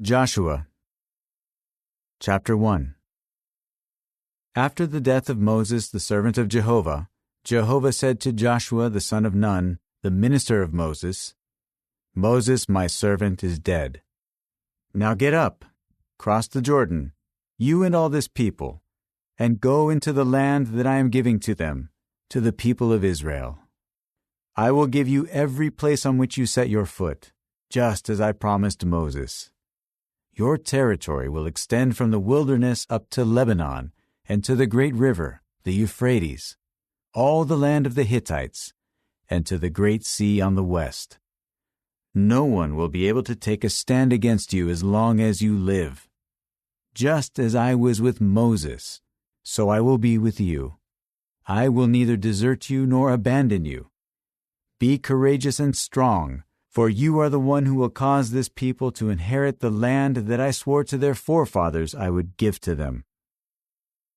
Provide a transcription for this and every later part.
Joshua Chapter 1. After the death of Moses the servant of Jehovah, Jehovah said to Joshua the son of Nun, the minister of Moses, "Moses my servant is dead. Now get up, cross the Jordan, you and all this people, and go into the land that I am giving to them, to the people of Israel. I will give you every place on which you set your foot, just as I promised Moses. Your territory will extend from the wilderness up to Lebanon and to the great river, the Euphrates, all the land of the Hittites, and to the great sea on the west. No one will be able to take a stand against you as long as you live. Just as I was with Moses, so I will be with you. I will neither desert you nor abandon you. Be courageous and strong, for you are the one who will cause this people to inherit the land that I swore to their forefathers I would give to them.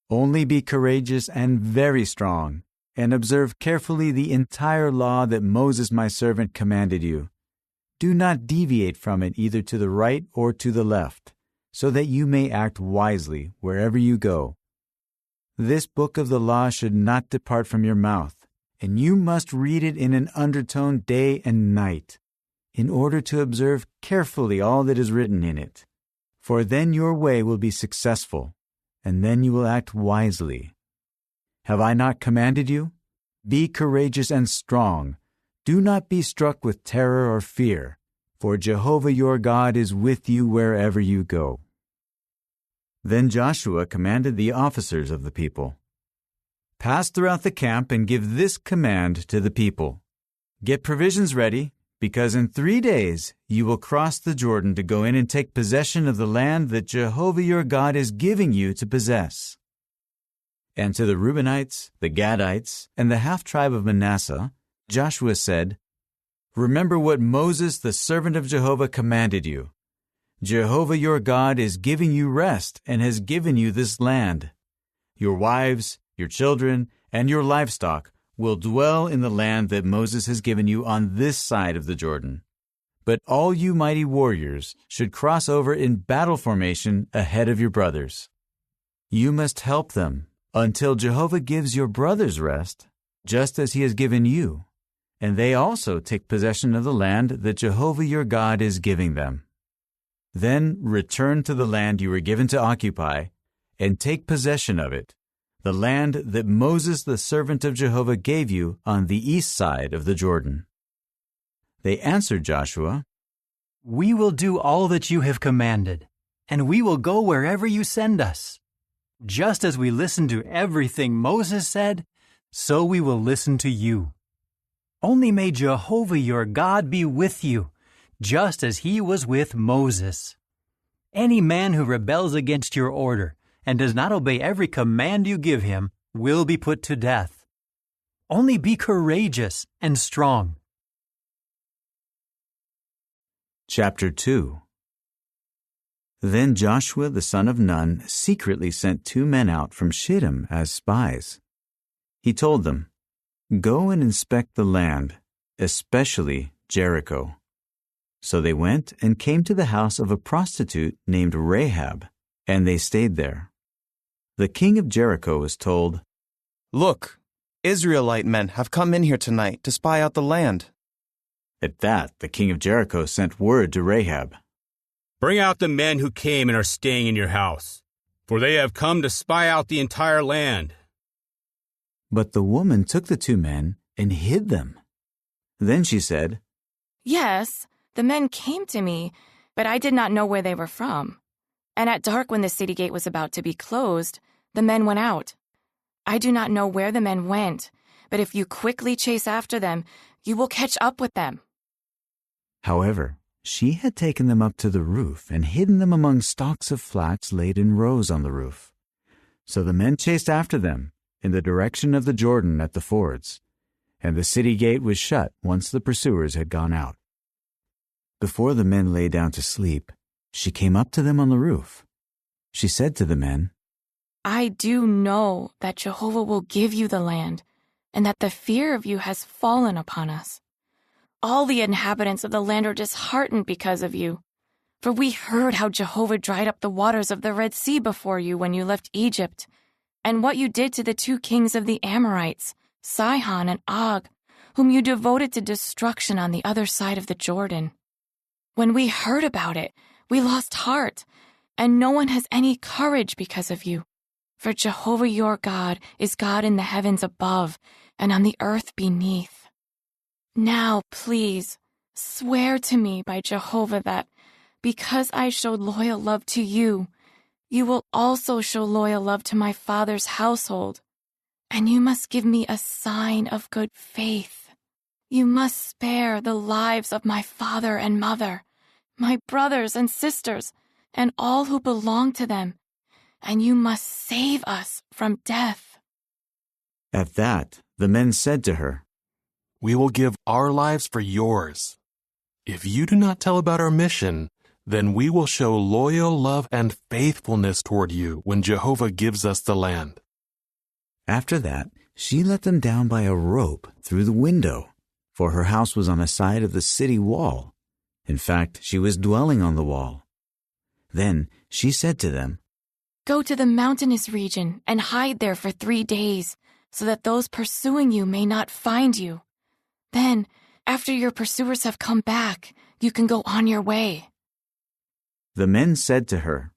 Only be courageous and very strong, and observe carefully the entire law that Moses my servant commanded you. Do not deviate from it either to the right or to the left, so that you may act wisely wherever you go. This book of the law should not depart from your mouth, and you must read it in an undertone day and night, in order to observe carefully all that is written in it. For then your way will be successful, and then you will act wisely. Have I not commanded you? Be courageous and strong. Do not be struck with terror or fear, for Jehovah your God is with you wherever you go." Then Joshua commanded the officers of the people, "Pass throughout the camp and give this command to the people. Get provisions ready, because in 3 days you will cross the Jordan to go in and take possession of the land that Jehovah your God is giving you to possess." And to the Reubenites, the Gadites, and the half-tribe of Manasseh, Joshua said, "Remember what Moses the servant of Jehovah commanded you. Jehovah your God is giving you rest and has given you this land. Your wives, your children, and your livestock will dwell in the land that Moses has given you on this side of the Jordan. But all you mighty warriors should cross over in battle formation ahead of your brothers. You must help them until Jehovah gives your brothers rest, just as he has given you, and they also take possession of the land that Jehovah your God is giving them. Then return to the land you were given to occupy, and take possession of it, the land that Moses the servant of Jehovah gave you on the east side of the Jordan." They answered Joshua, "We will do all that you have commanded, and we will go wherever you send us. Just as we listened to everything Moses said, so we will listen to you. Only may Jehovah your God be with you, just as he was with Moses. Any man who rebels against your order and does not obey every command you give him will be put to death. Only be courageous and strong." Chapter 2. Then Joshua the son of Nun secretly sent 2 men out from Shittim as spies. He told them, "Go and inspect the land, especially Jericho." So they went and came to the house of a prostitute named Rahab, and they stayed there. The king of Jericho was told, "Look, Israelite men have come in here tonight to spy out the land." At that, the king of Jericho sent word to Rahab, "Bring out the men who came and are staying in your house, for they have come to spy out the entire land." But the woman took the 2 men and hid them. Then she said, "Yes, the men came to me, but I did not know where they were from. And at dark when the city gate was about to be closed, the men went out. I do not know where the men went, but if you quickly chase after them, you will catch up with them." However, she had taken them up to the roof and hidden them among stalks of flax laid in rows on the roof. So the men chased after them in the direction of the Jordan at the fords, and the city gate was shut once the pursuers had gone out. Before the men lay down to sleep, she came up to them on the roof. She said to the men, "I do know that Jehovah will give you the land, and that the fear of you has fallen upon us. All the inhabitants of the land are disheartened because of you. For we heard how Jehovah dried up the waters of the Red Sea before you when you left Egypt, and what you did to the 2 kings of the Amorites, Sihon and Og, whom you devoted to destruction on the other side of the Jordan. When we heard about it, we lost heart, and no one has any courage because of you. For Jehovah your God is God in the heavens above and on the earth beneath. Now, please, swear to me by Jehovah that, because I showed loyal love to you, you will also show loyal love to my father's household. And you must give me a sign of good faith. You must spare the lives of my father and mother, my brothers and sisters, and all who belong to them, and you must save us from death." At that, the men said to her, "We will give our lives for yours. If you do not tell about our mission, then we will show loyal love and faithfulness toward you when Jehovah gives us the land." After that, she let them down by a rope through the window, for her house was on the side of the city wall. In fact, she was dwelling on the wall. Then she said to them, "Go to the mountainous region and hide there for 3 days, so that those pursuing you may not find you. Then, after your pursuers have come back, you can go on your way." The men said to her,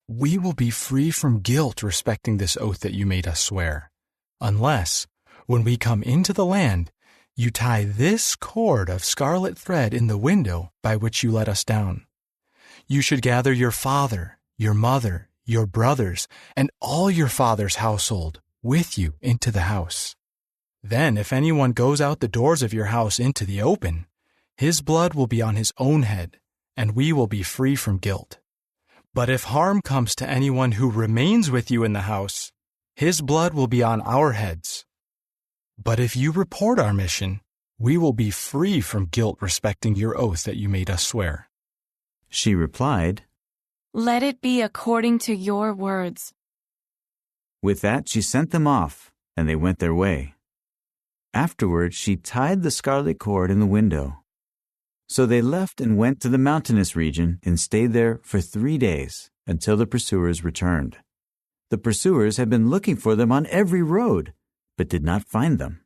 "We will be free from guilt respecting this oath that you made us swear, unless, when we come into the land, you tie this cord of scarlet thread in the window by which you let us down. You should gather your father, your mother, your brothers, and all your father's household with you into the house. Then if anyone goes out the doors of your house into the open, his blood will be on his own head, and we will be free from guilt. But if harm comes to anyone who remains with you in the house, his blood will be on our heads. But if you report our mission, we will be free from guilt respecting your oath that you made us swear." She replied, "Let it be according to your words." With that she sent them off, and they went their way. Afterward she tied the scarlet cord in the window. So they left and went to the mountainous region and stayed there for 3 days, until the pursuers returned. The pursuers had been looking for them on every road, but did not find them.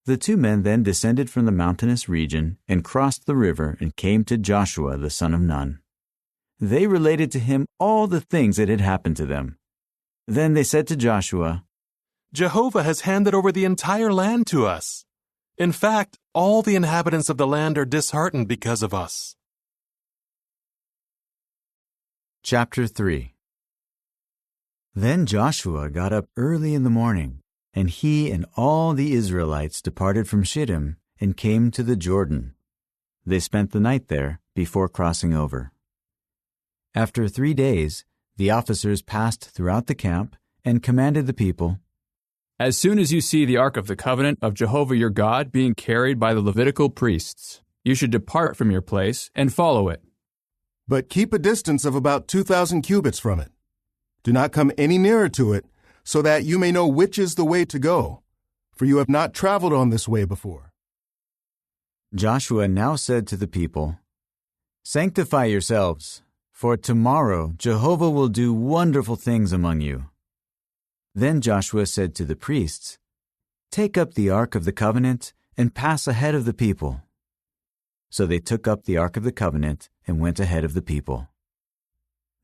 The 2 men then descended from the mountainous region and crossed the river and came to Joshua the son of Nun. They related to him all the things that had happened to them. Then they said to Joshua, "Jehovah has handed over the entire land to us. In fact, all the inhabitants of the land are disheartened because of us." Chapter 3. Then Joshua got up early in the morning, and he and all the Israelites departed from Shittim and came to the Jordan. They spent the night there before crossing over. After 3 days, the officers passed throughout the camp and commanded the people, "As soon as you see the Ark of the Covenant of Jehovah your God being carried by the Levitical priests, you should depart from your place and follow it. But keep a distance of about 2,000 cubits from it. Do not come any nearer to it, so that you may know which is the way to go, for you have not traveled on this way before." Joshua now said to the people, "Sanctify yourselves, for tomorrow Jehovah will do wonderful things among you." Then Joshua said to the priests, "Take up the Ark of the Covenant and pass ahead of the people." So they took up the Ark of the Covenant and went ahead of the people.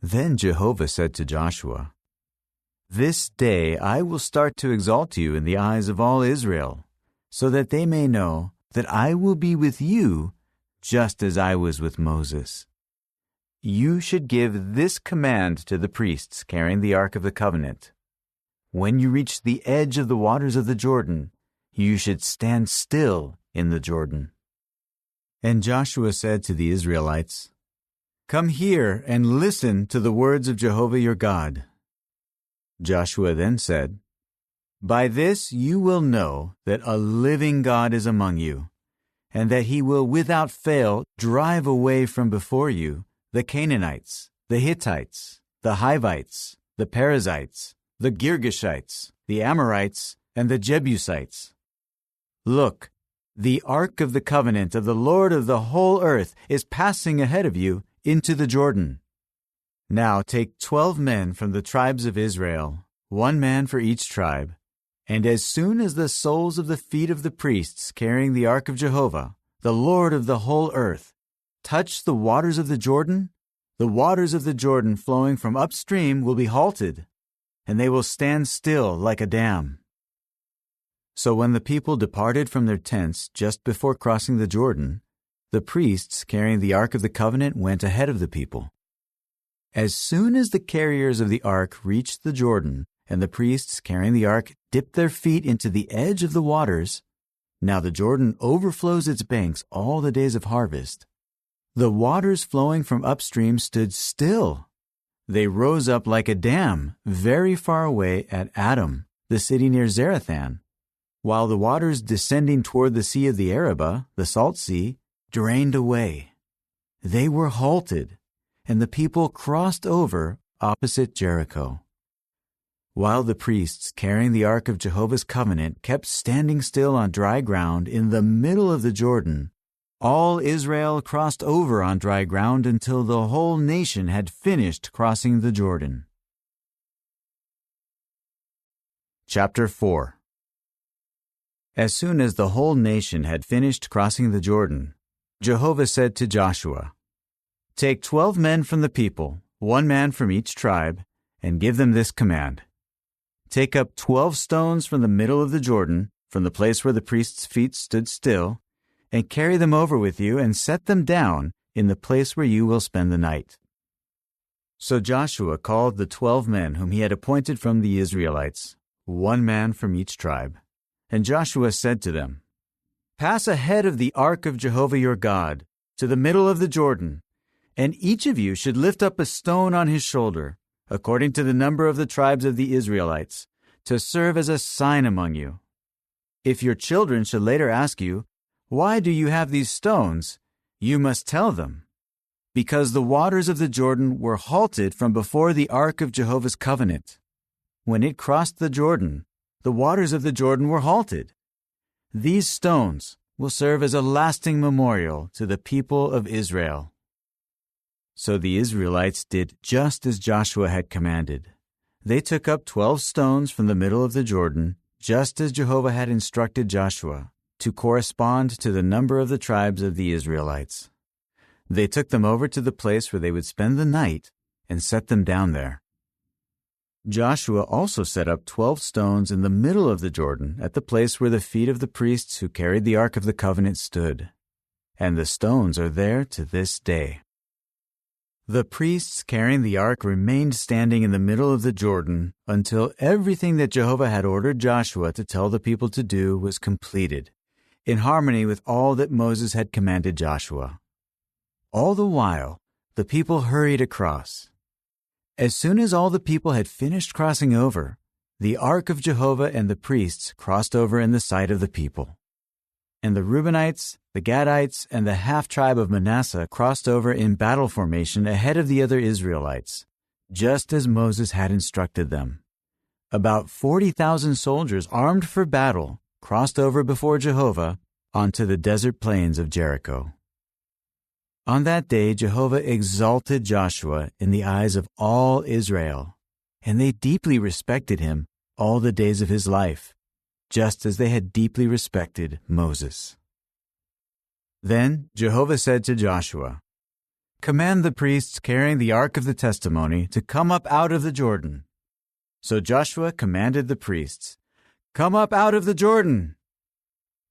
Then Jehovah said to Joshua, "This day I will start to exalt you in the eyes of all Israel, so that they may know that I will be with you just as I was with Moses. You should give this command to the priests carrying the Ark of the Covenant. When you reach the edge of the waters of the Jordan, you should stand still in the Jordan." And Joshua said to the Israelites, "Come here and listen to the words of Jehovah your God." Joshua then said, "By this you will know that a living God is among you, and that he will without fail drive away from before you the Canaanites, the Hittites, the Hivites, the Perizzites, the Girgashites, the Amorites, and the Jebusites. Look, the Ark of the Covenant of the Lord of the whole earth is passing ahead of you into the Jordan. Now take 12 men from the tribes of Israel, 1 man for each tribe, and as soon as the soles of the feet of the priests carrying the ark of Jehovah, the Lord of the whole earth, touch the waters of the Jordan flowing from upstream will be halted, and they will stand still like a dam. So when the people departed from their tents just before crossing the Jordan, the priests carrying the ark of the covenant went ahead of the people. As soon as the carriers of the ark reached the Jordan, and the priests carrying the ark dipped their feet into the edge of the waters, now the Jordan overflows its banks all the days of harvest, the waters flowing from upstream stood still. They rose up like a dam very far away at Adam, the city near Zarethan, while the waters descending toward the Sea of the Arabah, the Salt Sea, drained away. They were halted, and the people crossed over opposite Jericho. While the priests carrying the ark of Jehovah's covenant kept standing still on dry ground in the middle of the Jordan, all Israel crossed over on dry ground until the whole nation had finished crossing the Jordan. Chapter 4. As soon as the whole nation had finished crossing the Jordan, Jehovah said to Joshua, "Take 12 men from the people, 1 man from each tribe, and give them this command. Take up 12 stones from the middle of the Jordan, from the place where the priests' feet stood still, and carry them over with you and set them down in the place where you will spend the night." So Joshua called the 12 men whom he had appointed from the Israelites, 1 man from each tribe. And Joshua said to them, "Pass ahead of the ark of Jehovah your God to the middle of the Jordan, and each of you should lift up a stone on his shoulder, according to the number of the tribes of the Israelites, to serve as a sign among you. If your children should later ask you, 'Why do you have these stones?' you must tell them, 'Because the waters of the Jordan were halted from before the ark of Jehovah's covenant. When it crossed the Jordan, the waters of the Jordan were halted. These stones will serve as a lasting memorial to the people of Israel." So the Israelites did just as Joshua had commanded. They took up 12 stones from the middle of the Jordan, just as Jehovah had instructed Joshua, to correspond to the number of the tribes of the Israelites. They took them over to the place where they would spend the night and set them down there. Joshua also set up 12 stones in the middle of the Jordan at the place where the feet of the priests who carried the Ark of the Covenant stood, and the stones are there to this day. The priests carrying the ark remained standing in the middle of the Jordan until everything that Jehovah had ordered Joshua to tell the people to do was completed, in harmony with all that Moses had commanded Joshua. All the while, the people hurried across. As soon as all the people had finished crossing over, the ark of Jehovah and the priests crossed over in the sight of the people. And the Reubenites, the Gadites, and the half-tribe of Manasseh crossed over in battle formation ahead of the other Israelites, just as Moses had instructed them. About 40,000 soldiers armed for battle crossed over before Jehovah onto the desert plains of Jericho. On that day Jehovah exalted Joshua in the eyes of all Israel, and they deeply respected him all the days of his life, just as they had deeply respected Moses. Then Jehovah said to Joshua, "Command the priests carrying the ark of the testimony to come up out of the Jordan." So Joshua commanded the priests, "Come up out of the Jordan."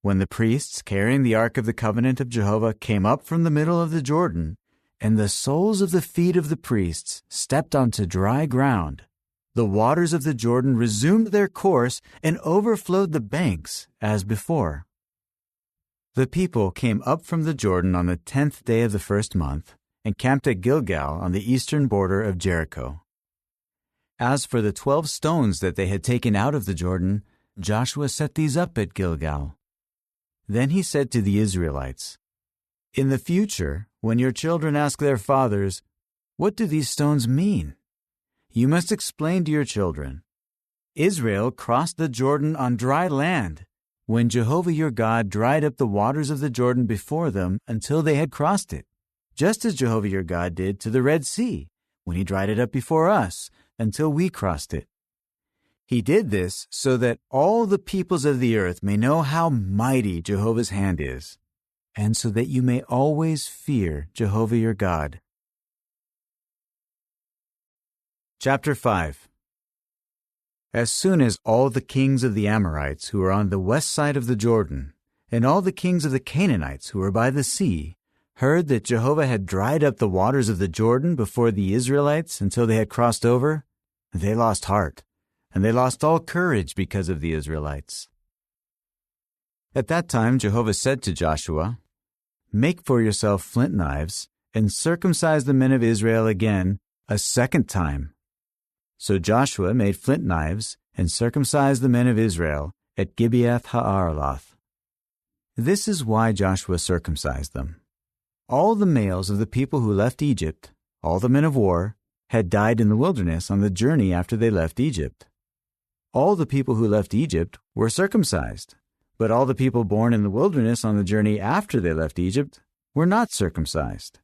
When the priests carrying the ark of the covenant of Jehovah came up from the middle of the Jordan, and the soles of the feet of the priests stepped onto dry ground, the waters of the Jordan resumed their course and overflowed the banks as before. The people came up from the Jordan on the 10th day of the first month and camped at Gilgal on the eastern border of Jericho. As for the 12 stones that they had taken out of the Jordan, Joshua set these up at Gilgal. Then he said to the Israelites, "In the future, when your children ask their fathers, 'What do these stones mean?' you must explain to your children, 'Israel crossed the Jordan on dry land, when Jehovah your God dried up the waters of the Jordan before them until they had crossed it, just as Jehovah your God did to the Red Sea, when he dried it up before us, until we crossed it. He did this so that all the peoples of the earth may know how mighty Jehovah's hand is, and so that you may always fear Jehovah your God. Chapter 5. As soon as all the kings of the Amorites who were on the west side of the Jordan, and all the kings of the Canaanites who were by the sea, heard that Jehovah had dried up the waters of the Jordan before the Israelites until they had crossed over, they lost heart, and they lost all courage because of the Israelites. At that time Jehovah said to Joshua, "Make for yourself flint knives, and circumcise the men of Israel again a second time." So Joshua made flint knives and circumcised the men of Israel at Gibeath Ha'araloth. This is why Joshua circumcised them. All the males of the people who left Egypt, all the men of war, had died in the wilderness on the journey after they left Egypt. All the people who left Egypt were circumcised, but all the people born in the wilderness on the journey after they left Egypt were not circumcised.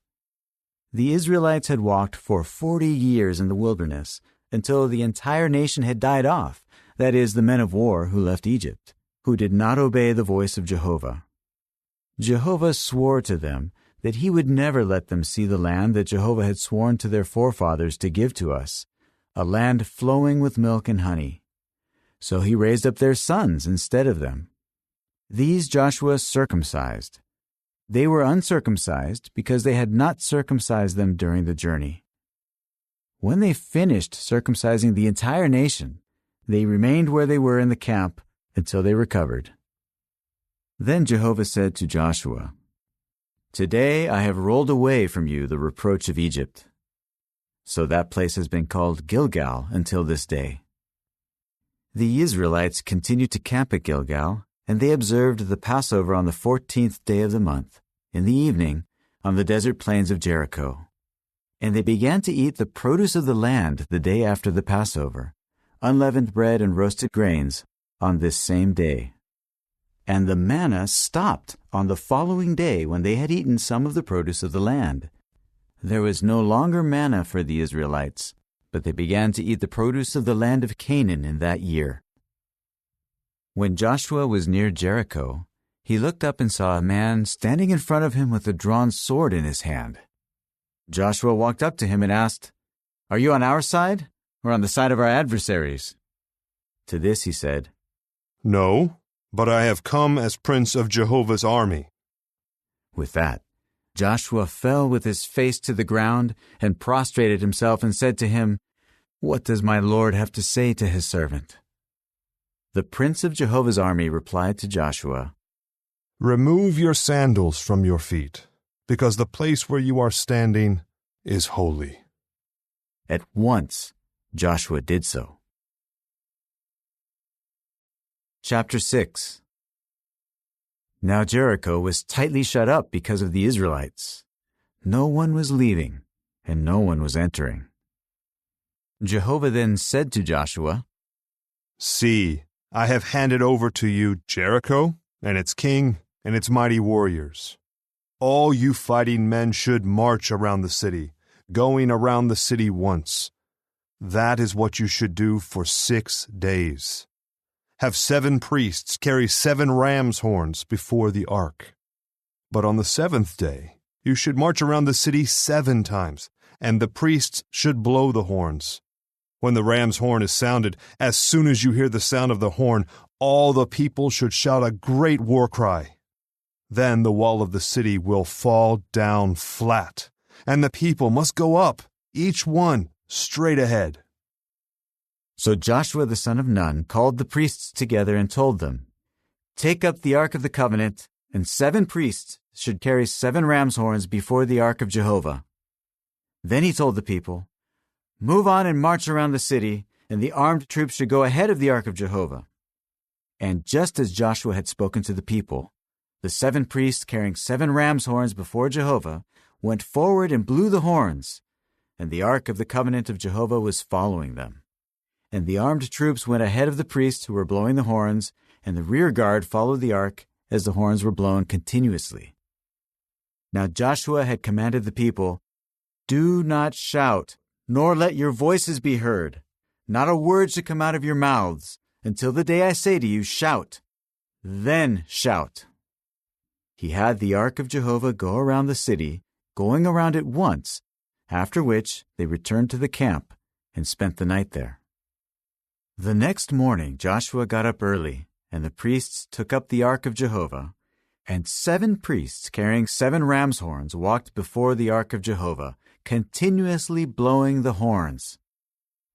The Israelites had walked for 40 years in the wilderness until the entire nation had died off, that is, the men of war who left Egypt, who did not obey the voice of Jehovah. Jehovah swore to them that he would never let them see the land that Jehovah had sworn to their forefathers to give to us, a land flowing with milk and honey. So he raised up their sons instead of them. These Joshua circumcised. They were uncircumcised because they had not circumcised them during the journey. When they finished circumcising the entire nation, they remained where they were in the camp until they recovered. Then Jehovah said to Joshua, "Today I have rolled away from you the reproach of Egypt." So that place has been called Gilgal until this day. The Israelites continued to camp at Gilgal, and they observed the Passover on the 14th day of the month, in the evening, on the desert plains of Jericho. And they began to eat the produce of the land the day after the Passover, unleavened bread and roasted grains, on this same day. And the manna stopped on the following day when they had eaten some of the produce of the land. There was no longer manna for the Israelites, but they began to eat the produce of the land of Canaan in that year. When Joshua was near Jericho, he looked up and saw a man standing in front of him with a drawn sword in his hand. Joshua walked up to him and asked, "Are you on our side or on the side of our adversaries?" To this he said, "No, but I have come as prince of Jehovah's army." With that, Joshua fell with his face to the ground and prostrated himself and said to him, "What does my Lord have to say to his servant?" The prince of Jehovah's army replied to Joshua, "Remove your sandals from your feet, because the place where you are standing is holy." At once, Joshua did so. Chapter 6. Now Jericho was tightly shut up because of the Israelites. No one was leaving, and no one was entering. Jehovah then said to Joshua, "See, I have handed over to you Jericho and its king and its mighty warriors. All you fighting men should march around the city, going around the city once. That is what you should do for 6 days. Have 7 priests carry 7 ram's horns before the ark. But on the 7th day, you should march around the city 7 times, and the priests should blow the horns. When the ram's horn is sounded, as soon as you hear the sound of the horn, all the people should shout a great war cry. Then the wall of the city will fall down flat, and the people must go up, each one straight ahead." So Joshua the son of Nun called the priests together and told them, "Take up the Ark of the Covenant, and 7 priests should carry 7 ram's horns before the Ark of Jehovah." Then he told the people, "Move on and march around the city, and the armed troops should go ahead of the Ark of Jehovah." And just as Joshua had spoken to the people, the 7 priests carrying 7 ram's horns before Jehovah went forward and blew the horns, and the Ark of the Covenant of Jehovah was following them. And the armed troops went ahead of the priests who were blowing the horns, and the rear guard followed the ark as the horns were blown continuously. Now Joshua had commanded the people, "Do not shout, nor let your voices be heard. Not a word should come out of your mouths, until the day I say to you, shout. Then shout." He had the ark of Jehovah go around the city, going around it once, after which they returned to the camp and spent the night there. The next morning Joshua got up early, and the priests took up the ark of Jehovah, and 7 priests carrying 7 ram's horns walked before the ark of Jehovah, continuously blowing the horns.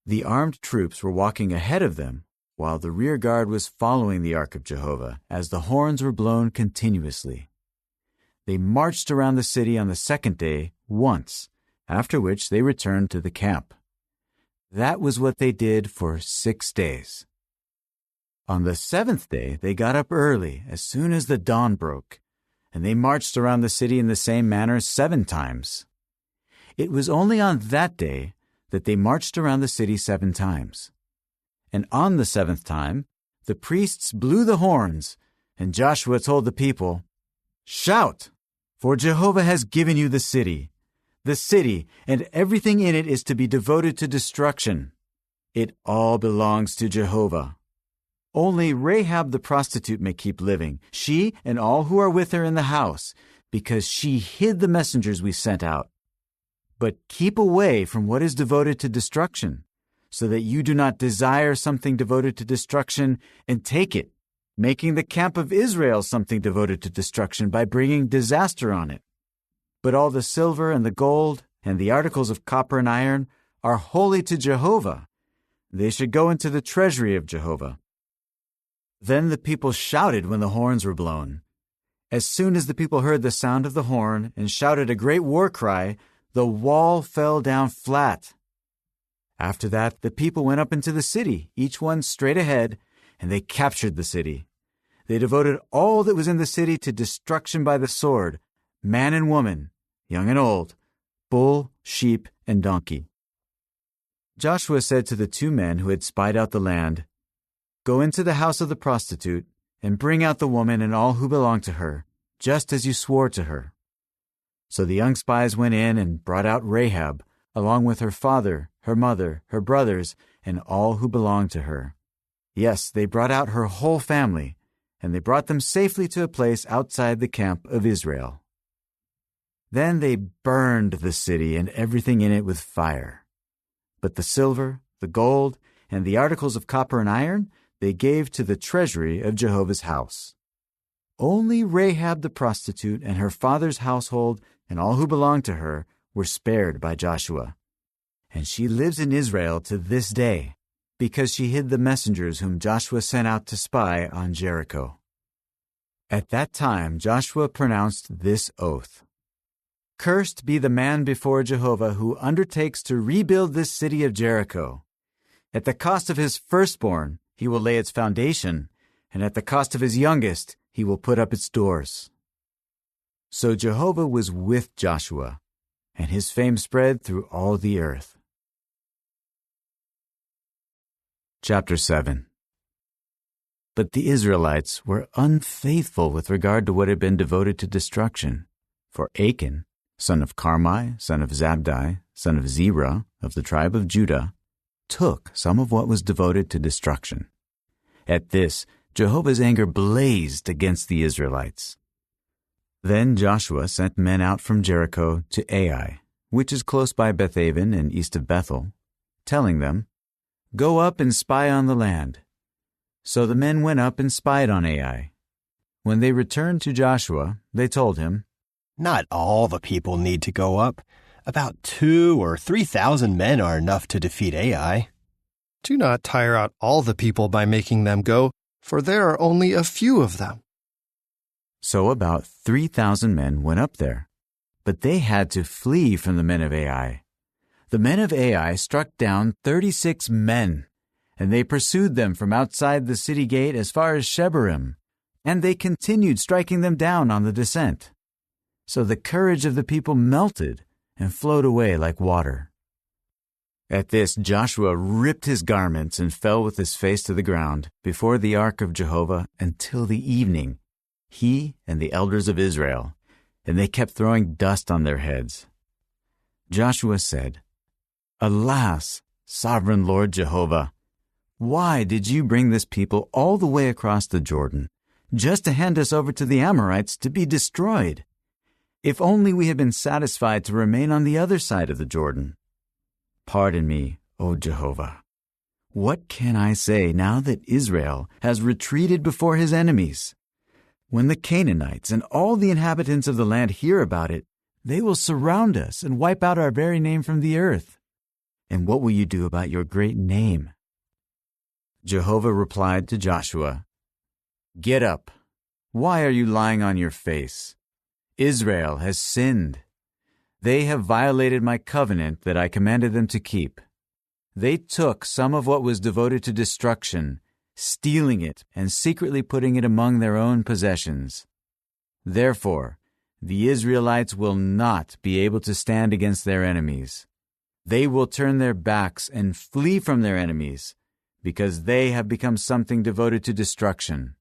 The armed troops were walking ahead of them, while the rear guard was following the ark of Jehovah, as the horns were blown continuously. They marched around the city on the second day once, after which they returned to the camp. That was what they did for 6 days. On the 7th day they got up early as soon as the dawn broke, and they marched around the city in the same manner 7 times. It was only on that day that they marched around the city 7 times. And on the 7th time, the priests blew the horns, and Joshua told the people, "Shout, for Jehovah has given you the city. The city and everything in it is to be devoted to destruction. It all belongs to Jehovah. Only Rahab the prostitute may keep living, she and all who are with her in the house, because she hid the messengers we sent out. But keep away from what is devoted to destruction, so that you do not desire something devoted to destruction and take it, making the camp of Israel something devoted to destruction by bringing disaster on it. But all the silver and the gold and the articles of copper and iron are holy to Jehovah. They should go into the treasury of Jehovah." Then the people shouted when the horns were blown. As soon as the people heard the sound of the horn and shouted a great war cry, the wall fell down flat. After that, the people went up into the city, each one straight ahead, and they captured the city. They devoted all that was in the city to destruction by the sword, man and woman, young and old, bull, sheep, and donkey. Joshua said to the 2 men who had spied out the land, "Go into the house of the prostitute and bring out the woman and all who belong to her, just as you swore to her." So the young spies went in and brought out Rahab, along with her father, her mother, her brothers, and all who belonged to her. Yes, they brought out her whole family, and they brought them safely to a place outside the camp of Israel. Then they burned the city and everything in it with fire. But the silver, the gold, and the articles of copper and iron they gave to the treasury of Jehovah's house. Only Rahab the prostitute and her father's household and all who belonged to her were spared by Joshua. And she lives in Israel to this day, because she hid the messengers whom Joshua sent out to spy on Jericho. At that time Joshua pronounced this oath: "Cursed be the man before Jehovah who undertakes to rebuild this city of Jericho. At the cost of his firstborn he will lay its foundation, and at the cost of his youngest he will put up its doors." So Jehovah was with Joshua, and his fame spread through all the earth. Chapter 7. But the Israelites were unfaithful with regard to what had been devoted to destruction. For Achan, son of Carmi, son of Zabdi, son of Zerah, of the tribe of Judah, took some of what was devoted to destruction. At this, Jehovah's anger blazed against the Israelites. Then Joshua sent men out from Jericho to Ai, which is close by Bethaven and east of Bethel, telling them, "Go up and spy on the land." So the men went up and spied on Ai. When they returned to Joshua, they told him, "Not all the people need to go up. About 2,000 or 3,000 men are enough to defeat Ai." "Do not tire out all the people by making them go, for there are only a few of them." So about 3,000 men went up there, but they had to flee from the men of Ai. The men of Ai struck down 36 men, and they pursued them from outside the city gate as far as Shebarim, and they continued striking them down on the descent. So the courage of the people melted and flowed away like water. At this Joshua ripped his garments and fell with his face to the ground before the ark of Jehovah until the evening, he and the elders of Israel, and they kept throwing dust on their heads. Joshua said, "Alas, sovereign Lord Jehovah, why did you bring this people all the way across the Jordan, just to hand us over to the Amorites to be destroyed? If only we had been satisfied to remain on the other side of the Jordan. Pardon me, O Jehovah. What can I say now that Israel has retreated before his enemies? When the Canaanites and all the inhabitants of the land hear about it, they will surround us and wipe out our very name from the earth. And what will you do about your great name?" Jehovah replied to Joshua, "Get up. Why are you lying on your face? Israel has sinned. They have violated my covenant that I commanded them to keep. They took some of what was devoted to destruction, stealing it and secretly putting it among their own possessions. Therefore, the Israelites will not be able to stand against their enemies. They will turn their backs and flee from their enemies, because they have become something devoted to destruction.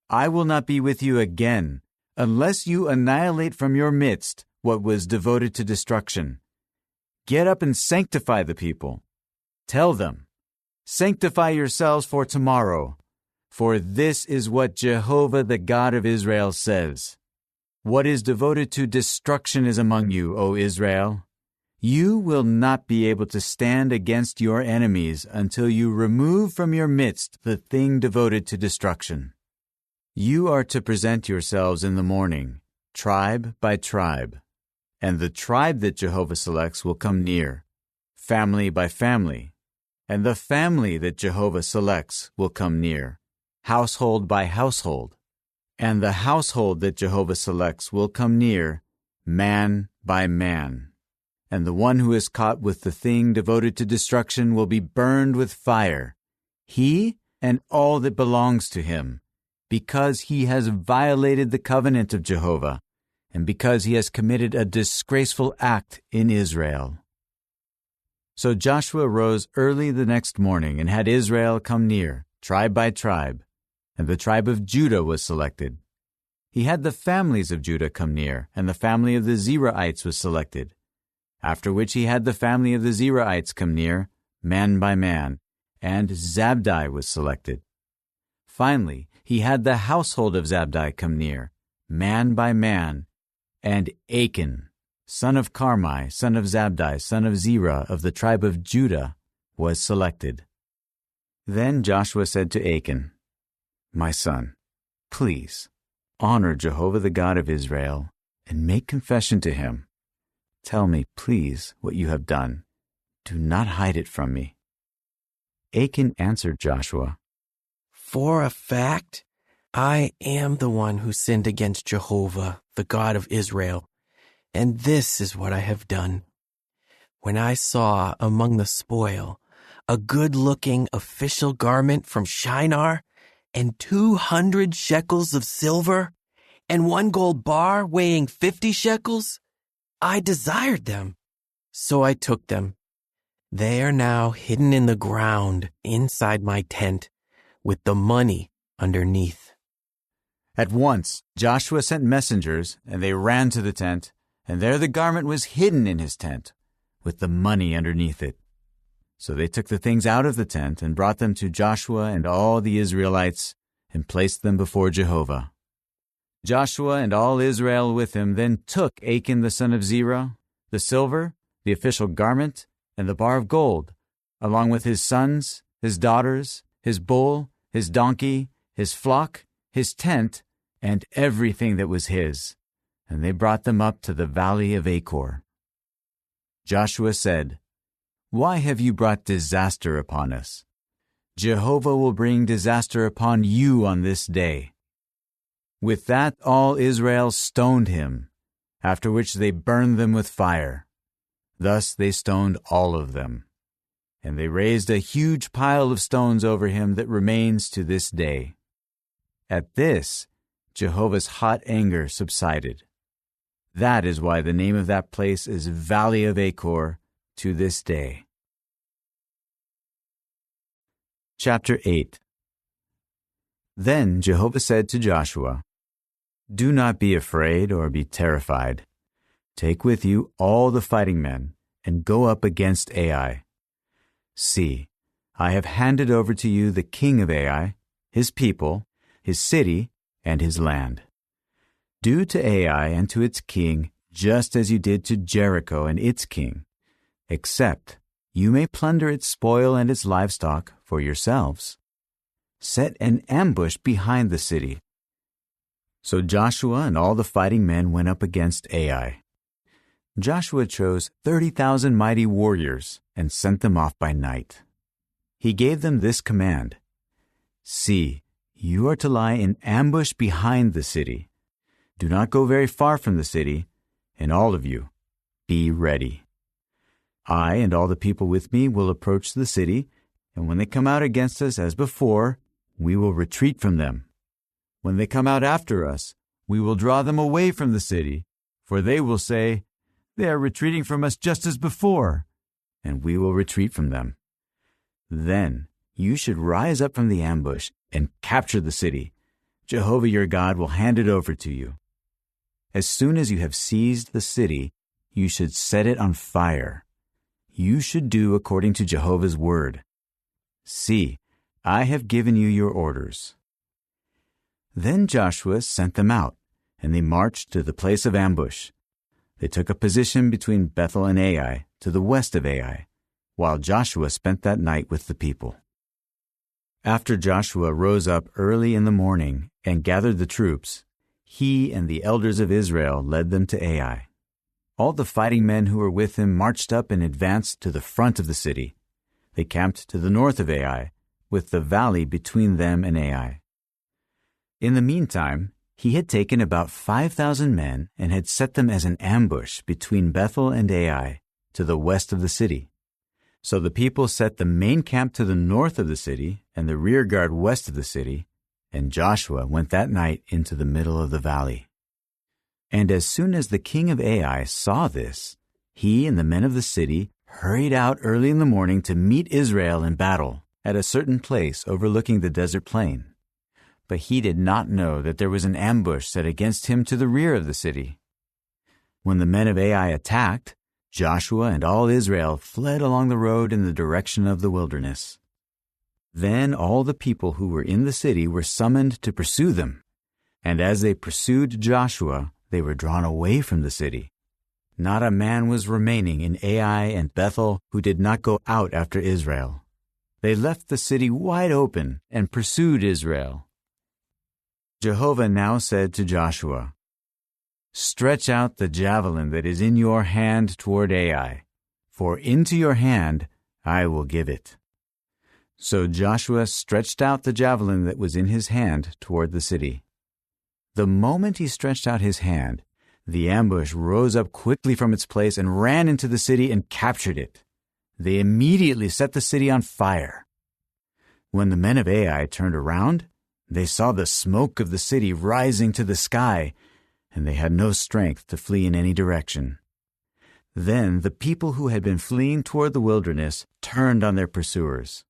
I will not be with you again unless you annihilate from your midst what was devoted to destruction. Get up and sanctify the people. Tell them, 'Sanctify yourselves for tomorrow, for this is what Jehovah the God of Israel says. What is devoted to destruction is among you, O Israel. You will not be able to stand against your enemies until you remove from your midst the thing devoted to destruction. You are to present yourselves in the morning, tribe by tribe, and the tribe that Jehovah selects will come near, family by family, and the family that Jehovah selects will come near, household by household, and the household that Jehovah selects will come near, man by man. And the one who is caught with the thing devoted to destruction will be burned with fire, he and all that belongs to him, because he has violated the covenant of Jehovah, and because he has committed a disgraceful act in Israel." So Joshua rose early the next morning and had Israel come near, tribe by tribe, and the tribe of Judah was selected. He had the families of Judah come near, and the family of the Zerahites was selected. After which he had the family of the Zerahites come near, man by man, and Zabdi was selected. Finally, he had the household of Zabdi come near, man by man, and Achan, son of Carmi, son of Zabdi, son of Zerah, of the tribe of Judah, was selected. Then Joshua said to Achan, "My son, please, honor Jehovah the God of Israel, and make confession to him. Tell me, please, what you have done. Do not hide it from me." Achan answered Joshua, "For a fact, I am the one who sinned against Jehovah, the God of Israel, and this is what I have done. When I saw among the spoil a good-looking official garment from Shinar, and 200 shekels of silver, and 1 gold bar weighing 50 shekels, I desired them. So I took them. They are now hidden in the ground inside my tent, with the money underneath." At once Joshua sent messengers, and they ran to the tent, and there the garment was hidden in his tent, with the money underneath it. So they took the things out of the tent and brought them to Joshua and all the Israelites, and placed them before Jehovah. Joshua and all Israel with him then took Achan the son of Zerah, the silver, the official garment, and the bar of gold, along with his sons, his daughters, his bull, his donkey, his flock, his tent, and everything that was his, and they brought them up to the valley of Achor. Joshua said, "Why have you brought disaster upon us? Jehovah will bring disaster upon you on this day." With that all Israel stoned him, after which they burned them with fire. Thus they stoned all of them. And they raised a huge pile of stones over him that remains to this day. At this, Jehovah's hot anger subsided. That is why the name of that place is Valley of Achor to this day. Chapter 8. Then Jehovah said to Joshua, Do not be afraid or be terrified. Take with you all the fighting men and go up against Ai. See, I have handed over to you the king of Ai, his people, his city, and his land. Do to Ai and to its king just as you did to Jericho and its king, except you may plunder its spoil and its livestock for yourselves. Set an ambush behind the city. So Joshua and all the fighting men went up against Ai. Joshua chose 30,000 mighty warriors and sent them off by night. He gave them this command: See, you are to lie in ambush behind the city. Do not go very far from the city, and all of you, be ready. I and all the people with me will approach the city, and when they come out against us as before, we will retreat from them. When they come out after us, we will draw them away from the city, for they will say, They are retreating from us just as before, and we will retreat from them. Then you should rise up from the ambush and capture the city. Jehovah your God will hand it over to you. As soon as you have seized the city, you should set it on fire. You should do according to Jehovah's word. See, I have given you your orders. Then Joshua sent them out, and they marched to the place of ambush. They took a position between Bethel and Ai, to the west of Ai, while Joshua spent that night with the people. After Joshua rose up early in the morning and gathered the troops, he and the elders of Israel led them to Ai. All the fighting men who were with him marched up and advanced to the front of the city. They camped to the north of Ai, with the valley between them and Ai. In the meantime, he had taken about 5,000 men and had set them as an ambush between Bethel and Ai, to the west of the city. So the people set the main camp to the north of the city and the rear guard west of the city, and Joshua went that night into the middle of the valley. And as soon as the king of Ai saw this, he and the men of the city hurried out early in the morning to meet Israel in battle at a certain place overlooking the desert plain. But he did not know that there was an ambush set against him to the rear of the city. When the men of Ai attacked, Joshua and all Israel fled along the road in the direction of the wilderness. Then all the people who were in the city were summoned to pursue them, and as they pursued Joshua, they were drawn away from the city. Not a man was remaining in Ai and Bethel who did not go out after Israel. They left the city wide open and pursued Israel. Jehovah now said to Joshua, Stretch out the javelin that is in your hand toward Ai, for into your hand I will give it. So Joshua stretched out the javelin that was in his hand toward the city. The moment he stretched out his hand, the ambush rose up quickly from its place and ran into the city and captured it. They immediately set the city on fire. When the men of Ai turned around, they saw the smoke of the city rising to the sky, and they had no strength to flee in any direction. Then the people who had been fleeing toward the wilderness turned on their pursuers.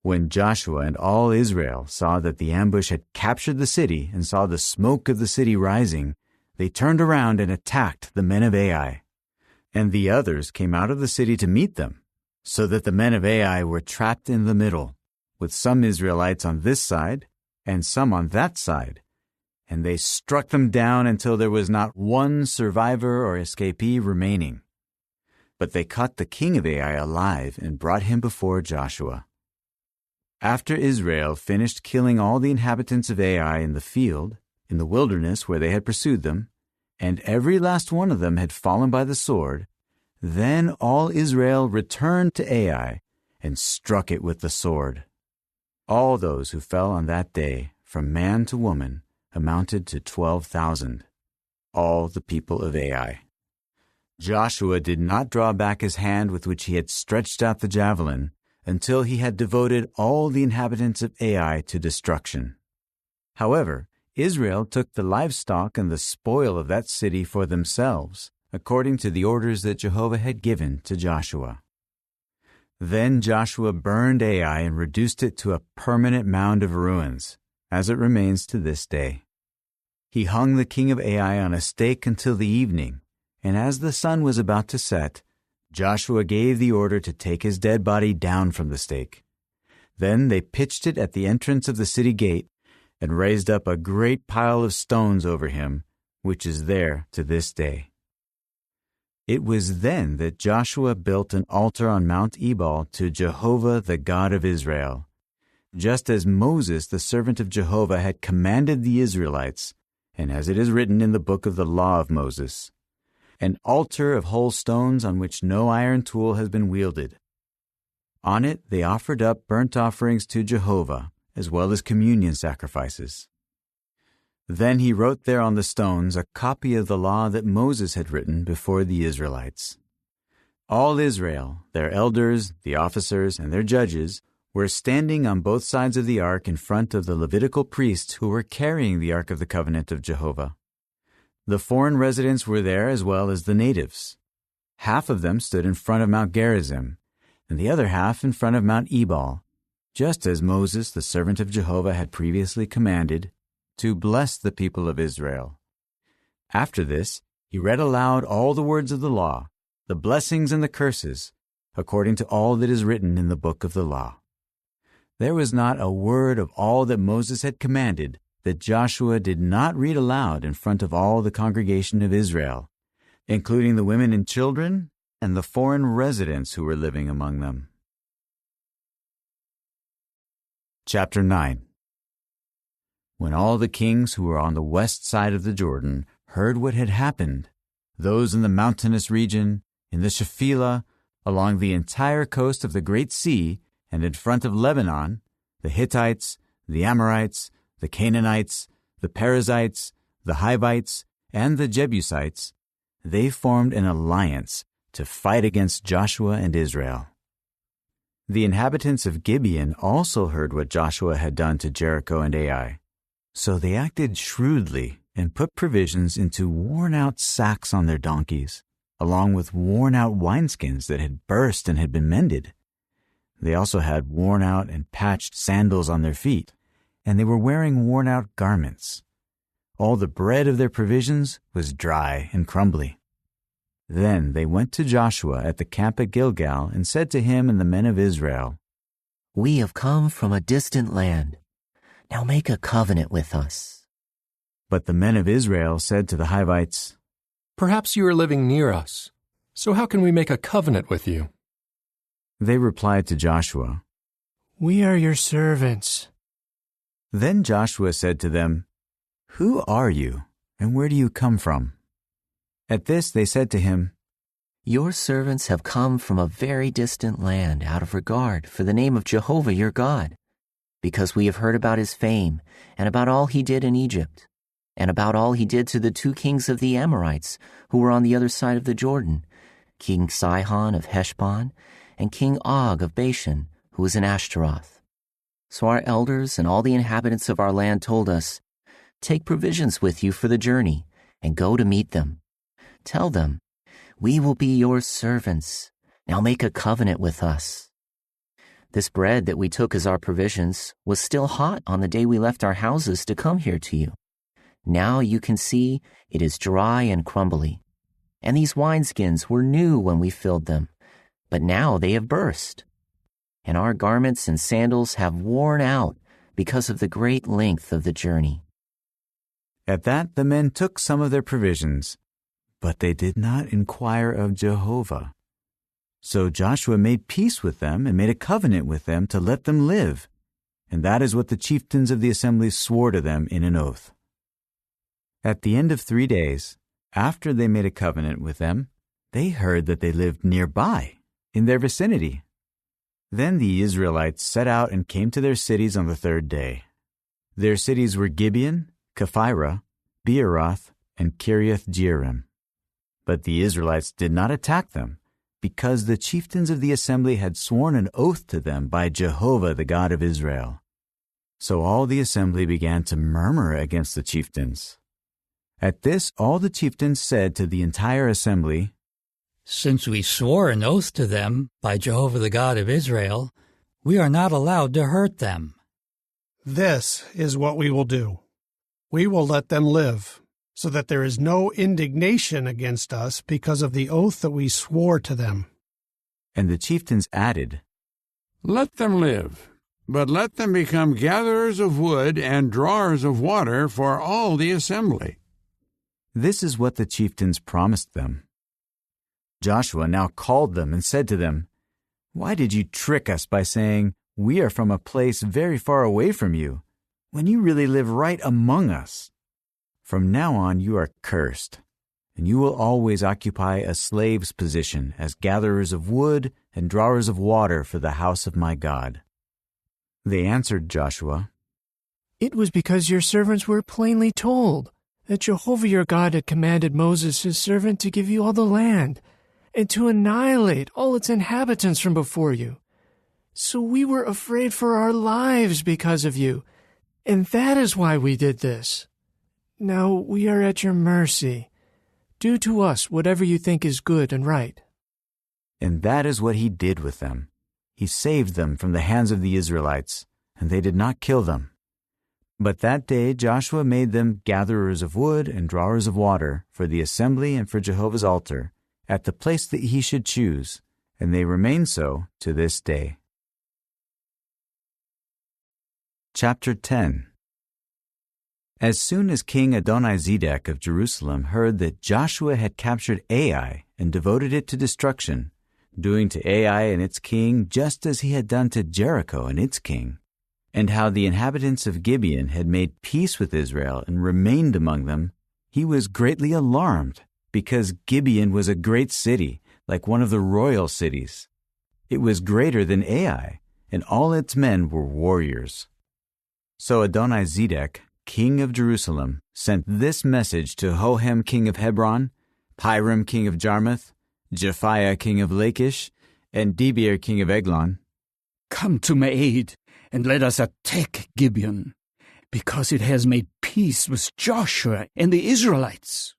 When Joshua and all Israel saw that the ambush had captured the city and saw the smoke of the city rising, they turned around and attacked the men of Ai. And the others came out of the city to meet them, so that the men of Ai were trapped in the middle, with some Israelites on this side and some on that side. And they struck them down until there was not one survivor or escapee remaining. But they caught the king of Ai alive and brought him before Joshua. After Israel finished killing all the inhabitants of Ai in the field, in the wilderness where they had pursued them, and every last one of them had fallen by the sword, then all Israel returned to Ai and struck it with the sword. All those who fell on that day, from man to woman, amounted to 12,000, all the people of Ai. Joshua did not draw back his hand with which he had stretched out the javelin until he had devoted all the inhabitants of Ai to destruction. However, Israel took the livestock and the spoil of that city for themselves, according to the orders that Jehovah had given to Joshua. Then Joshua burned Ai and reduced it to a permanent mound of ruins, as it remains to this day. He hung the king of Ai on a stake until the evening, and as the sun was about to set, Joshua gave the order to take his dead body down from the stake. Then they pitched it at the entrance of the city gate and raised up a great pile of stones over him, which is there to this day. It was then that Joshua built an altar on Mount Ebal to Jehovah the God of Israel, just as Moses the servant of Jehovah had commanded the Israelites, and as it is written in the book of the law of Moses, an altar of whole stones on which no iron tool has been wielded. On it they offered up burnt offerings to Jehovah, as well as communion sacrifices. Then he wrote there on the stones a copy of the law that Moses had written before the Israelites. All Israel, their elders, the officers, and their judges, were standing on both sides of the ark in front of the Levitical priests who were carrying the ark of the covenant of Jehovah. The foreign residents were there as well as the natives. Half of them stood in front of Mount Gerizim, and the other half in front of Mount Ebal, just as Moses, the servant of Jehovah, had previously commanded, to bless the people of Israel. After this, he read aloud all the words of the law, the blessings and the curses, according to all that is written in the book of the law. There was not a word of all that Moses had commanded that Joshua did not read aloud in front of all the congregation of Israel, including the women and children and the foreign residents who were living among them. Chapter 9. When all the kings who were on the west side of the Jordan heard what had happened, those in the mountainous region, in the Shephelah, along the entire coast of the Great Sea, and in front of Lebanon, the Hittites, the Amorites, the Canaanites, the Perizzites, the Hivites, and the Jebusites, they formed an alliance to fight against Joshua and Israel. The inhabitants of Gibeon also heard what Joshua had done to Jericho and Ai. So they acted shrewdly and put provisions into worn-out sacks on their donkeys, along with worn-out wineskins that had burst and had been mended. They also had worn-out and patched sandals on their feet, and they were wearing worn-out garments. All the bread of their provisions was dry and crumbly. Then they went to Joshua at the camp at Gilgal and said to him and the men of Israel, "We have come from a distant land. Now make a covenant with us." But the men of Israel said to the Hivites, "Perhaps you are living near us, so how can we make a covenant with you?" They replied to Joshua, "We are your servants." Then Joshua said to them, "Who are you, and where do you come from?" At this they said to him, "Your servants have come from a very distant land out of regard for the name of Jehovah your God, because we have heard about his fame and about all he did in Egypt, and about all he did to the 2 kings of the Amorites who were on the other side of the Jordan, King Sihon of Heshbon and King Og of Bashan, who was in Ashtaroth. So our elders and all the inhabitants of our land told us, 'Take provisions with you for the journey and go to meet them. Tell them, we will be your servants. Now make a covenant with us.' This bread that we took as our provisions was still hot on the day we left our houses to come here to you. Now you can see it is dry and crumbly. And these wineskins were new when we filled them, but now they have burst. And our garments and sandals have worn out because of the great length of the journey." At that the men took some of their provisions, but they did not inquire of Jehovah. So Joshua made peace with them and made a covenant with them to let them live, and that is what the chieftains of the assembly swore to them in an oath. At the end of 3 days, after they made a covenant with them, they heard that they lived nearby, in their vicinity. Then the Israelites set out and came to their cities on the 3rd day. Their cities were Gibeon, Kephirah, Beeroth, and Kiriath Jearim. But the Israelites did not attack them, because the chieftains of the assembly had sworn an oath to them by Jehovah the God of Israel. So all the assembly began to murmur against the chieftains. At this all the chieftains said to the entire assembly, "Since we swore an oath to them by Jehovah the God of Israel, we are not allowed to hurt them. This is what we will do. We will let them live, so that there is no indignation against us because of the oath that we swore to them. And the chieftains added, Let them live, but let them become gatherers of wood and drawers of water for all the assembly. This is what the chieftains promised them. Joshua now called them and said to them, Why did you trick us by saying, We are from a place very far away from you, when you really live right among us? From now on you are cursed, and you will always occupy a slave's position as gatherers of wood and drawers of water for the house of my God. They answered Joshua, It was because your servants were plainly told that Jehovah your God had commanded Moses his servant to give you all the land, and to annihilate all its inhabitants from before you. So we were afraid for our lives because of you, and that is why we did this. Now we are at your mercy. Do to us whatever you think is good and right. And that is what he did with them. He saved them from the hands of the Israelites, and they did not kill them. But that day Joshua made them gatherers of wood and drawers of water for the assembly and for Jehovah's altar, at the place that he should choose, and they remain so to this day. Chapter 10. As soon as King Adonizedek of Jerusalem heard that Joshua had captured Ai and devoted it to destruction, doing to Ai and its king just as he had done to Jericho and its king, and how the inhabitants of Gibeon had made peace with Israel and remained among them, he was greatly alarmed, because Gibeon was a great city, like one of the royal cities. It was greater than Ai, and all its men were warriors. So Adonizedek, king of Jerusalem, sent this message to Hohem king of Hebron, Piram king of Jarmuth, Japhiah king of Lachish, and Debir king of Eglon. Come to my aid, and let us attack Gibeon, because it has made peace with Joshua and the Israelites.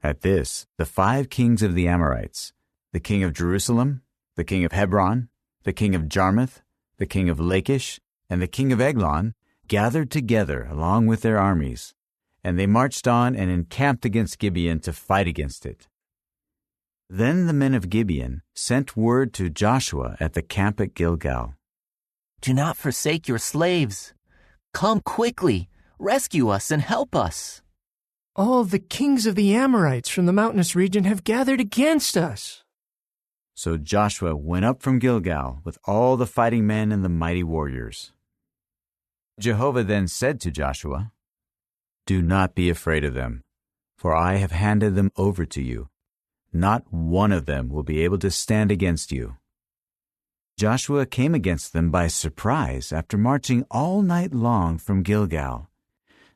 At this, the 5 kings of the Amorites, the king of Jerusalem, the king of Hebron, the king of Jarmuth, the king of Lachish, and the king of Eglon, gathered together along with their armies, and they marched on and encamped against Gibeon to fight against it. Then the men of Gibeon sent word to Joshua at the camp at Gilgal. Do not forsake your slaves. Come quickly, rescue us and help us. All the kings of the Amorites from the mountainous region have gathered against us. So Joshua went up from Gilgal with all the fighting men and the mighty warriors. Jehovah then said to Joshua, Do not be afraid of them, for I have handed them over to you. Not one of them will be able to stand against you. Joshua came against them by surprise after marching all night long from Gilgal.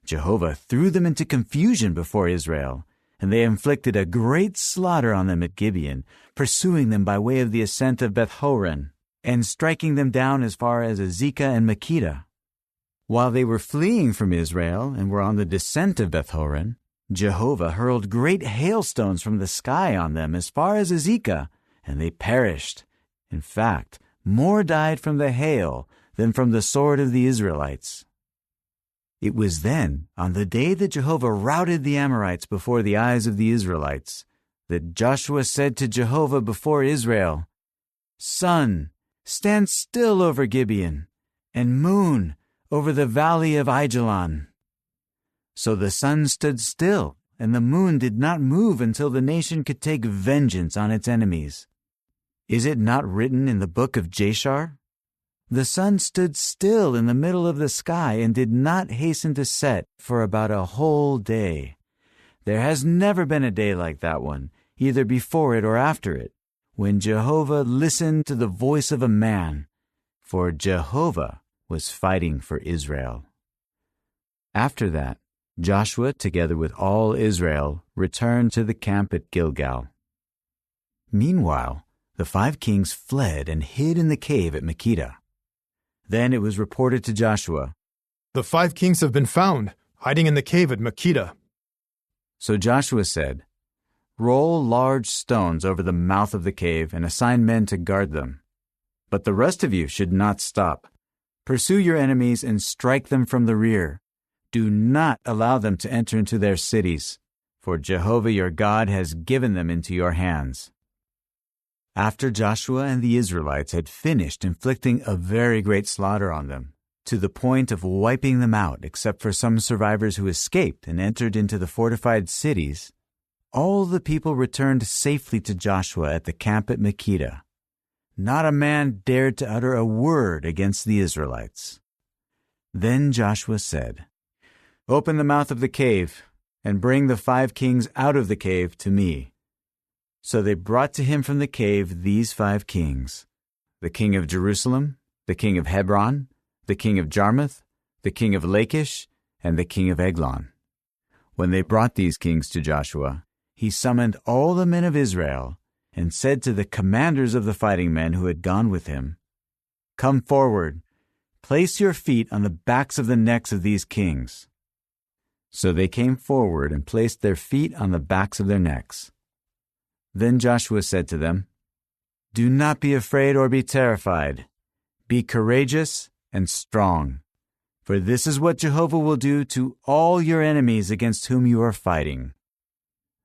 Jehovah threw them into confusion before Israel, and they inflicted a great slaughter on them at Gibeon, pursuing them by way of the ascent of Beth-horon, and striking them down as far as Azekah and Makkedah. While they were fleeing from Israel and were on the descent of Beth-horon, Jehovah hurled great hailstones from the sky on them as far as Azekah, and they perished. In fact, more died from the hail than from the sword of the Israelites. It was then, on the day that Jehovah routed the Amorites before the eyes of the Israelites, that Joshua said to Jehovah before Israel, Sun, stand still over Gibeon, and moon, over the valley of Aijalon. So the sun stood still, and the moon did not move until the nation could take vengeance on its enemies. Is it not written in the book of Jashar? The sun stood still in the middle of the sky and did not hasten to set for about a whole day. There has never been a day like that one, either before it or after it, when Jehovah listened to the voice of a man, for Jehovah was fighting for Israel. After that, Joshua, together with all Israel, returned to the camp at Gilgal. Meanwhile, the 5 kings fled and hid in the cave at Makkedah. Then it was reported to Joshua, The 5 kings have been found, hiding in the cave at Makkedah. So Joshua said, Roll large stones over the mouth of the cave and assign men to guard them. But the rest of you should not stop. Pursue your enemies and strike them from the rear. Do not allow them to enter into their cities, for Jehovah your God has given them into your hands." After Joshua and the Israelites had finished inflicting a very great slaughter on them, to the point of wiping them out except for some survivors who escaped and entered into the fortified cities, all the people returned safely to Joshua at the camp at Makkedah. Not a man dared to utter a word against the Israelites. Then Joshua said, "Open the mouth of the cave, and bring the 5 kings out of the cave to me." So they brought to him from the cave these 5 kings: the king of Jerusalem, the king of Hebron, the king of Jarmuth, the king of Lachish, and the king of Eglon. When they brought these kings to Joshua, he summoned all the men of Israel and said to the commanders of the fighting men who had gone with him, "Come forward, place your feet on the backs of the necks of these kings." So they came forward and placed their feet on the backs of their necks. Then Joshua said to them, "Do not be afraid or be terrified. Be courageous and strong, for this is what Jehovah will do to all your enemies against whom you are fighting."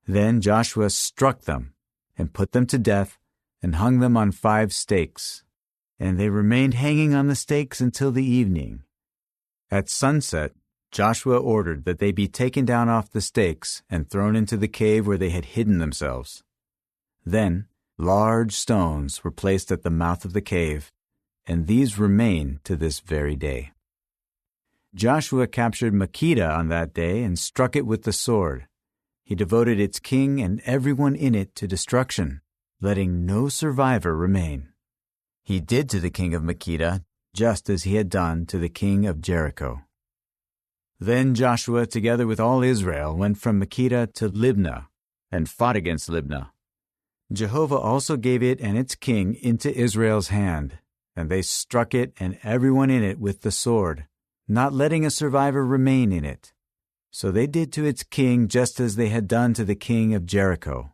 Then Joshua struck them and put them to death and hung them on 5 stakes, and they remained hanging on the stakes until the evening. At sunset, Joshua ordered that they be taken down off the stakes and thrown into the cave where they had hidden themselves. Then large stones were placed at the mouth of the cave, and these remain to this very day. Joshua captured Makkedah on that day and struck it with the sword. He devoted its king and everyone in it to destruction, letting no survivor remain. He did to the king of Makkedah just as he had done to the king of Jericho. Then Joshua, together with all Israel, went from Makkedah to Libnah and fought against Libnah. Jehovah also gave it and its king into Israel's hand, and they struck it and everyone in it with the sword, not letting a survivor remain in it. So they did to its king just as they had done to the king of Jericho.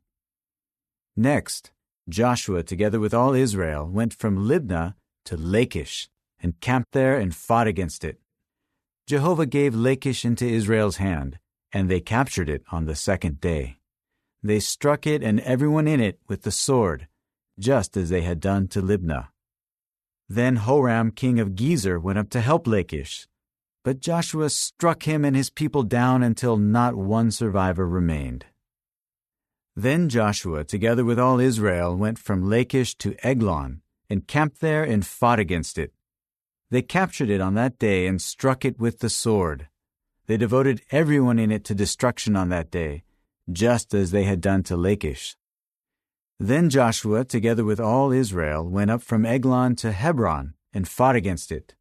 Next, Joshua, together with all Israel, went from Libnah to Lachish, and camped there and fought against it. Jehovah gave Lachish into Israel's hand, and they captured it on the 2nd day. They struck it and everyone in it with the sword, just as they had done to Libnah. Then Horam, king of Gezer, went up to help Lachish, but Joshua struck him and his people down until not one survivor remained. Then Joshua, together with all Israel, went from Lachish to Eglon, and camped there and fought against it. They captured it on that day and struck it with the sword. They devoted everyone in it to destruction on that day, just as they had done to Lachish. Then Joshua, together with all Israel, went up from Eglon to Hebron and fought against it.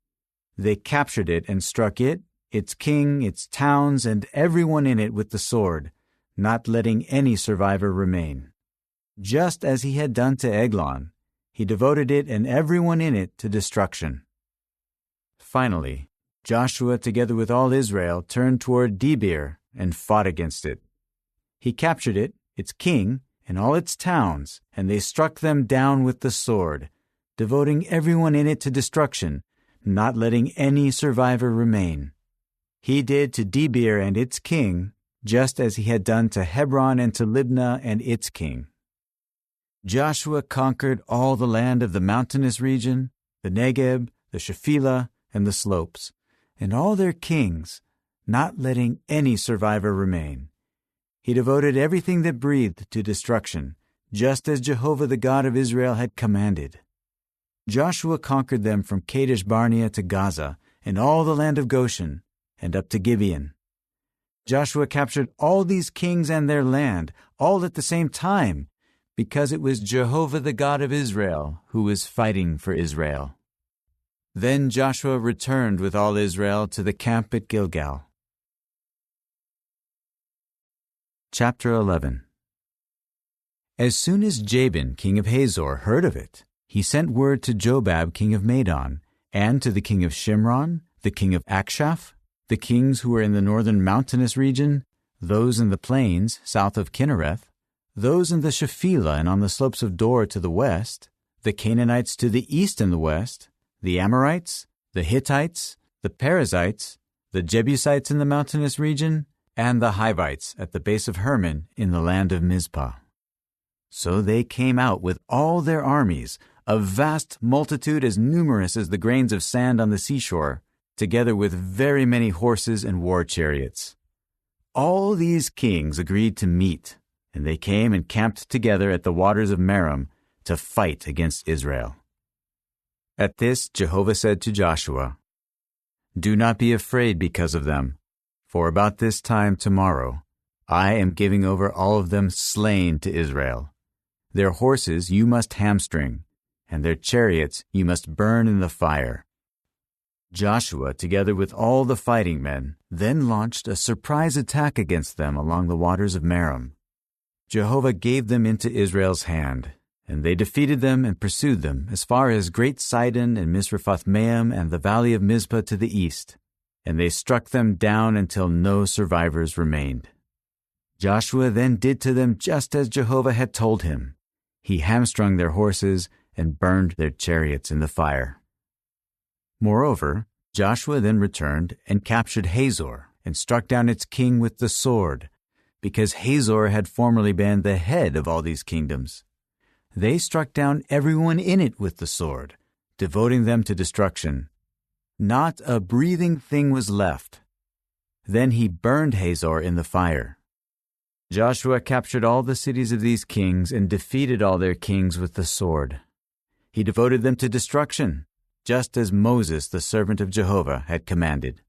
They captured it and struck it, its king, its towns, and everyone in it with the sword, not letting any survivor remain. Just as he had done to Eglon, he devoted it and everyone in it to destruction. Finally, Joshua, together with all Israel, turned toward Debir and fought against it. He captured it, its king, and all its towns, and they struck them down with the sword, devoting everyone in it to destruction, not letting any survivor remain. He did to Debir and its king, just as he had done to Hebron and to Libnah and its king. Joshua conquered all the land of the mountainous region, the Negeb, the Shephelah, and the slopes, and all their kings, not letting any survivor remain. He devoted everything that breathed to destruction, just as Jehovah the God of Israel had commanded. Joshua conquered them from Kadesh Barnea to Gaza, and all the land of Goshen, and up to Gibeon. Joshua captured all these kings and their land, all at the same time, because it was Jehovah the God of Israel who was fighting for Israel. Then Joshua returned with all Israel to the camp at Gilgal. Chapter 11. As soon as Jabin, king of Hazor, heard of it, he sent word to Jobab, king of Madon, and to the king of Shimron, the king of Akshaph, the kings who were in the northern mountainous region, those in the plains south of Kinnereth, those in the Shephelah and on the slopes of Dor to the west, the Canaanites to the east and the west, the Amorites, the Hittites, the Perizzites, the Jebusites in the mountainous region, and the Hivites at the base of Hermon in the land of Mizpah. So they came out with all their armies, a vast multitude as numerous as the grains of sand on the seashore, together with very many horses and war chariots. All these kings agreed to meet, and they came and camped together at the waters of Merom to fight against Israel. At this Jehovah said to Joshua, "Do not be afraid because of them, for about this time tomorrow I am giving over all of them slain to Israel. Their horses you must hamstring, and their chariots you must burn in the fire." Joshua, together with all the fighting men, then launched a surprise attack against them along the waters of Merom. Jehovah gave them into Israel's hand, and they defeated them and pursued them as far as Great Sidon and Misrephoth-Maim and the valley of Mizpah to the east, and they struck them down until no survivors remained. Joshua then did to them just as Jehovah had told him. He hamstrung their horses and burned their chariots in the fire. Moreover, Joshua then returned and captured Hazor and struck down its king with the sword, because Hazor had formerly been the head of all these kingdoms. They struck down everyone in it with the sword, devoting them to destruction. Not a breathing thing was left. Then he burned Hazor in the fire. Joshua captured all the cities of these kings and defeated all their kings with the sword. He devoted them to destruction, just as Moses, the servant of Jehovah, had commanded.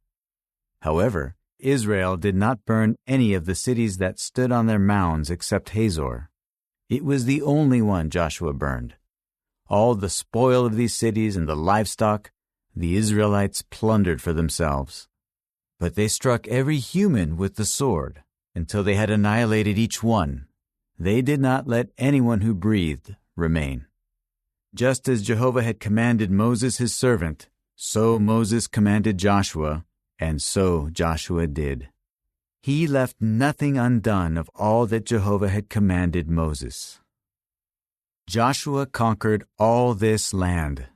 However, Israel did not burn any of the cities that stood on their mounds except Hazor. It was the only one Joshua burned. All the spoil of these cities and the livestock the Israelites plundered for themselves. But they struck every human with the sword until they had annihilated each one. They did not let anyone who breathed remain. Just as Jehovah had commanded Moses his servant, so Moses commanded Joshua, and so Joshua did. He left nothing undone of all that Jehovah had commanded Moses. Joshua conquered all this land,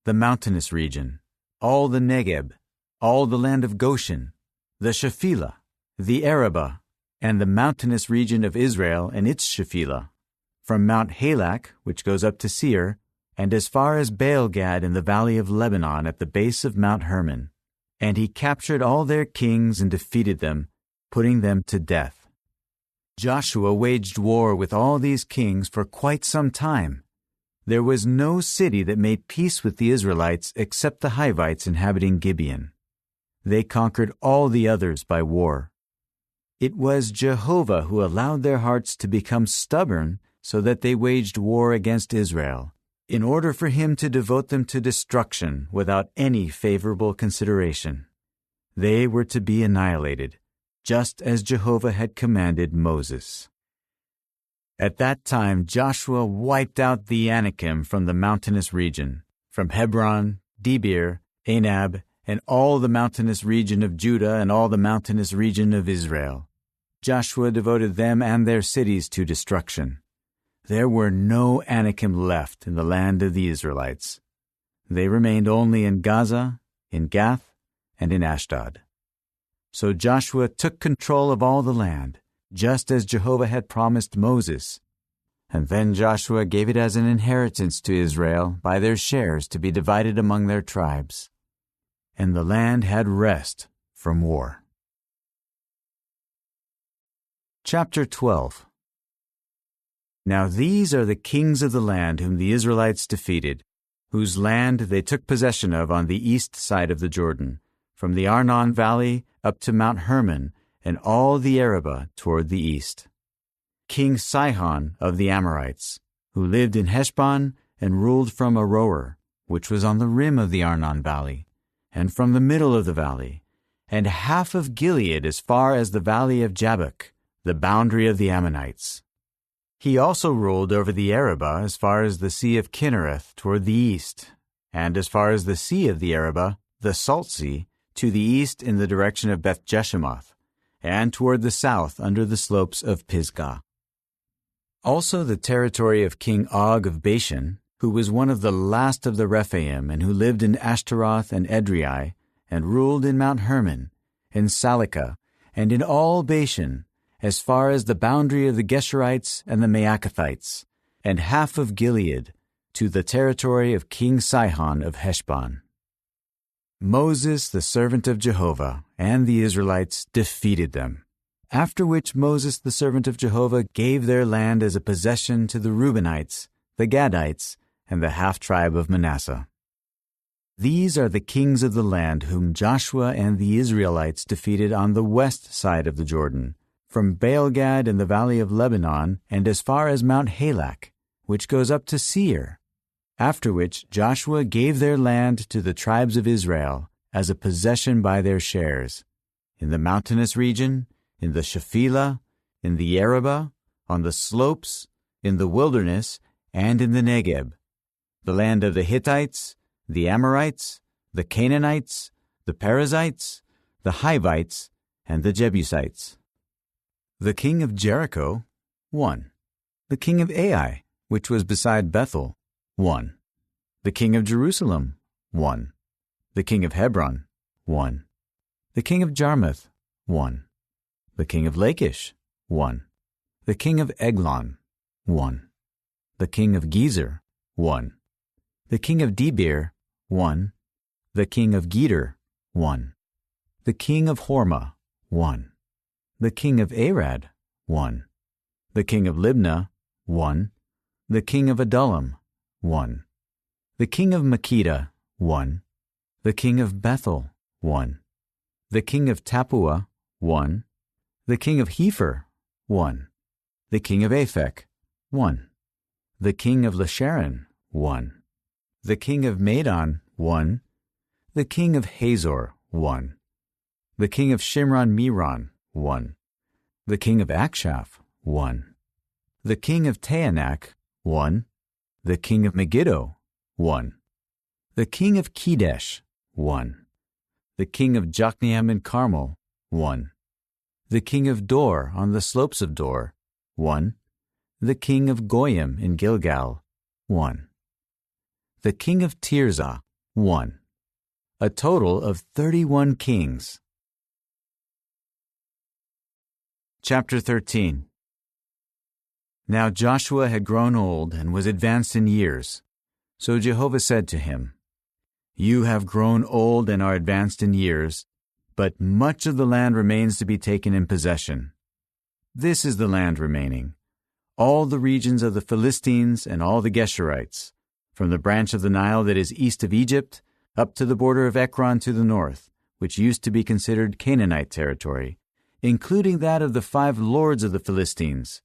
the mountainous region, all the Negeb, all the land of Goshen, the Shephelah, the Arabah, and the mountainous region of Israel and its Shephelah, from Mount Halak, which goes up to Seir, and as far as Baal-Gad in the valley of Lebanon at the base of Mount Hermon. And he captured all their kings and defeated them, putting them to death. Joshua waged war with all these kings for quite some time. There was no city that made peace with the Israelites except the Hivites inhabiting Gibeon. They conquered all the others by war. It was Jehovah who allowed their hearts to become stubborn so that they waged war against Israel, in order for him to devote them to destruction without any favorable consideration. They were to be annihilated, just as Jehovah had commanded Moses. At that time Joshua wiped out the Anakim from the mountainous region, from Hebron, Debir, Anab, and all the mountainous region of Judah and all the mountainous region of Israel. Joshua devoted them and their cities to destruction. There were no Anakim left in the land of the Israelites. They remained only in Gaza, in Gath, and in Ashdod. So Joshua took control of all the land, just as Jehovah had promised Moses. And then Joshua gave it as an inheritance to Israel by their shares to be divided among their tribes. And the land had rest from war. Chapter 12. Now these are the kings of the land whom the Israelites defeated, whose land they took possession of on the east side of the Jordan, from the Arnon valley up to Mount Hermon, and all the Arabah toward the east. King Sihon of the Amorites, who lived in Heshbon and ruled from Aroer, which was on the rim of the Arnon valley, and from the middle of the valley, and half of Gilead as far as the valley of Jabbok, the boundary of the Ammonites. He also ruled over the Arabah as far as the Sea of Kinnereth toward the east, and as far as the Sea of the Arabah, the Salt Sea, to the east in the direction of Beth-Jeshemoth, and toward the south under the slopes of Pisgah. Also the territory of King Og of Bashan, who was one of the last of the Rephaim, and who lived in Ashtaroth and Edrei, and ruled in Mount Hermon, in Salekah, and in all Bashan, as far as the boundary of the Geshurites and the Maacathites, and half of Gilead, to the territory of King Sihon of Heshbon. Moses, the servant of Jehovah, and the Israelites defeated them, after which Moses, the servant of Jehovah, gave their land as a possession to the Reubenites, the Gadites, and the half-tribe of Manasseh. These are the kings of the land whom Joshua and the Israelites defeated on the west side of the Jordan, from Baal-gad in the valley of Lebanon and as far as Mount Halak, which goes up to Seir, after which Joshua gave their land to the tribes of Israel as a possession by their shares, in the mountainous region, in the Shephelah, in the Arabah, on the slopes, in the wilderness, and in the Negeb, the land of the Hittites, the Amorites, the Canaanites, the Perizzites, the Hivites, and the Jebusites. The king of Jericho, 1. The king of Ai, which was beside Bethel, 1. The king of Jerusalem, 1. The king of Hebron, 1. The king of Jarmuth, 1. The king of Lachish, 1. The king of Eglon, 1. The king of Gezer, 1. The king of Debir, 1. The king of Geder, 1. The king of Hormah, 1. The king of Arad, 1. The king of Libnah, 1. The king of Adullam, 1. The king of Makkedah, 1. The king of Bethel, 1. The king of Tappuah, 1. The king of Hepher, 1. The king of Aphek, 1. The king of Lasharon, 1. The king of Madon, 1. The king of Hazor, 1. The king of Shimron-Meron, 1. The king of Akshaph, 1. The king of Taanach, 1. The king of Megiddo, 1. The king of Kedesh, 1. The king of Jokneam and Carmel, 1. The king of Dor on the slopes of Dor, 1. The king of Goyim in Gilgal, 1. The king of Tirzah, 1. A total of 31 kings. Chapter 13. Now Joshua had grown old and was advanced in years. So Jehovah said to him, "You have grown old and are advanced in years, but much of the land remains to be taken in possession. This is the land remaining, all the regions of the Philistines and all the Geshurites, from the branch of the Nile that is east of Egypt, up to the border of Ekron to the north, which used to be considered Canaanite territory, including that of the 5 lords of the Philistines,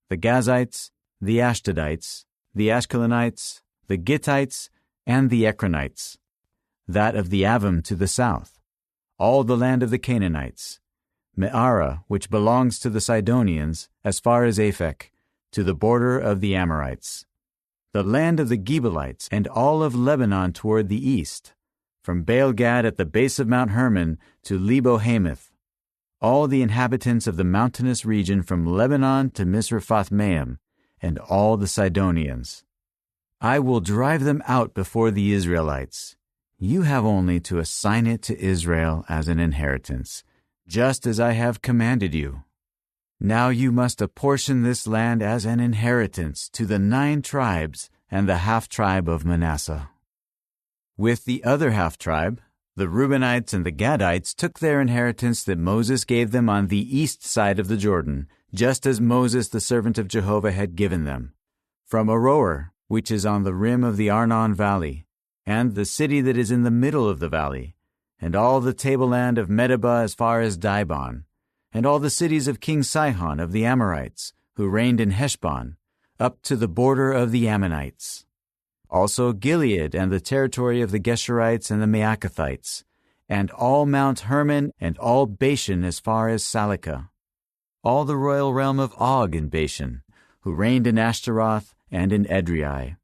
the Gazites, the Ashdodites, the Ashkelonites, the Gittites, and the Ekronites, that of the Avim to the south, all the land of the Canaanites, Me'ara, which belongs to the Sidonians, as far as Aphek, to the border of the Amorites, the land of the Gebalites, and all of Lebanon toward the east, from Baal-gad at the base of Mount Hermon to Lebo-Hamath, all the inhabitants of the mountainous region from Lebanon to Misrephoth-Maim, and all the Sidonians. I will drive them out before the Israelites. You have only to assign it to Israel as an inheritance, just as I have commanded you. Now you must apportion this land as an inheritance to the 9 tribes and the half-tribe of Manasseh." With the other half-tribe, the Reubenites and the Gadites took their inheritance that Moses gave them on the east side of the Jordan, just as Moses the servant of Jehovah had given them, from Aroer, which is on the rim of the Arnon valley, and the city that is in the middle of the valley, and all the tableland of Medeba as far as Dibon, and all the cities of King Sihon of the Amorites, who reigned in Heshbon, up to the border of the Ammonites. Also Gilead and the territory of the Geshurites and the Maacathites, and all Mount Hermon and all Bashan as far as Salekah, all the royal realm of Og in Bashan, who reigned in Ashtaroth and in Edrei.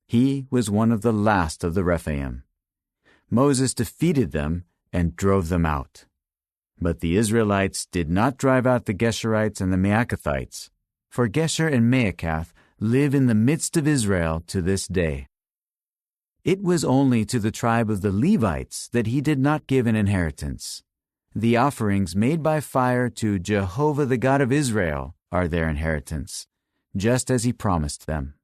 He was one of the last of the Rephaim. Moses defeated them and drove them out. But the Israelites did not drive out the Geshurites and the Maacathites, for Gesher and Maacath live in the midst of Israel to this day. It was only to the tribe of the Levites that he did not give an inheritance, The offerings made by fire to Jehovah the God of Israel are their inheritance, just as he promised them.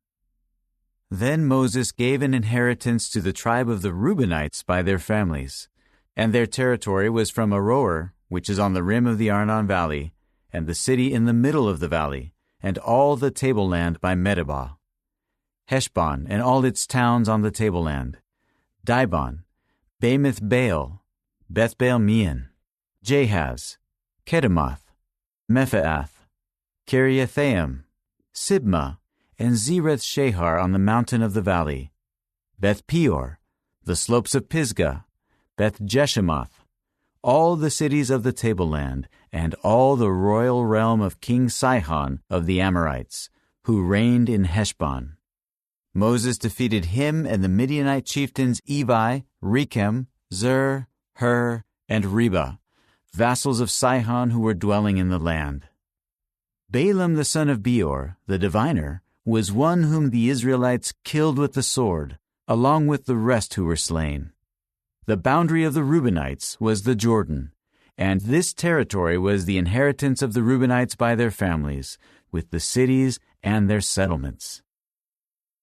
Then Moses gave an inheritance to the tribe of the Reubenites by their families, and their territory was from Aroer, which is on the rim of the Arnon Valley, and the city in the middle of the valley, and all the tableland by Medeba, Heshbon and all its towns on the tableland, Dibon, Bamoth Baal, Bethbaal Meon, Jahaz, Kedemoth, Mephaath, Kiriathaim, Sibmah, and Zereth Shahar on the mountain of the valley, Beth Peor, the slopes of Pisgah, Beth Jeshemoth, all the cities of the tableland, and all the royal realm of King Sihon of the Amorites, who reigned in Heshbon. Moses defeated him and the Midianite chieftains Evi, Rechem, Zur, Hur, and Reba, vassals of Sihon who were dwelling in the land. Balaam the son of Beor, the diviner, was one whom the Israelites killed with the sword, along with the rest who were slain. The boundary of the Reubenites was the Jordan, and this territory was the inheritance of the Reubenites by their families, with the cities and their settlements.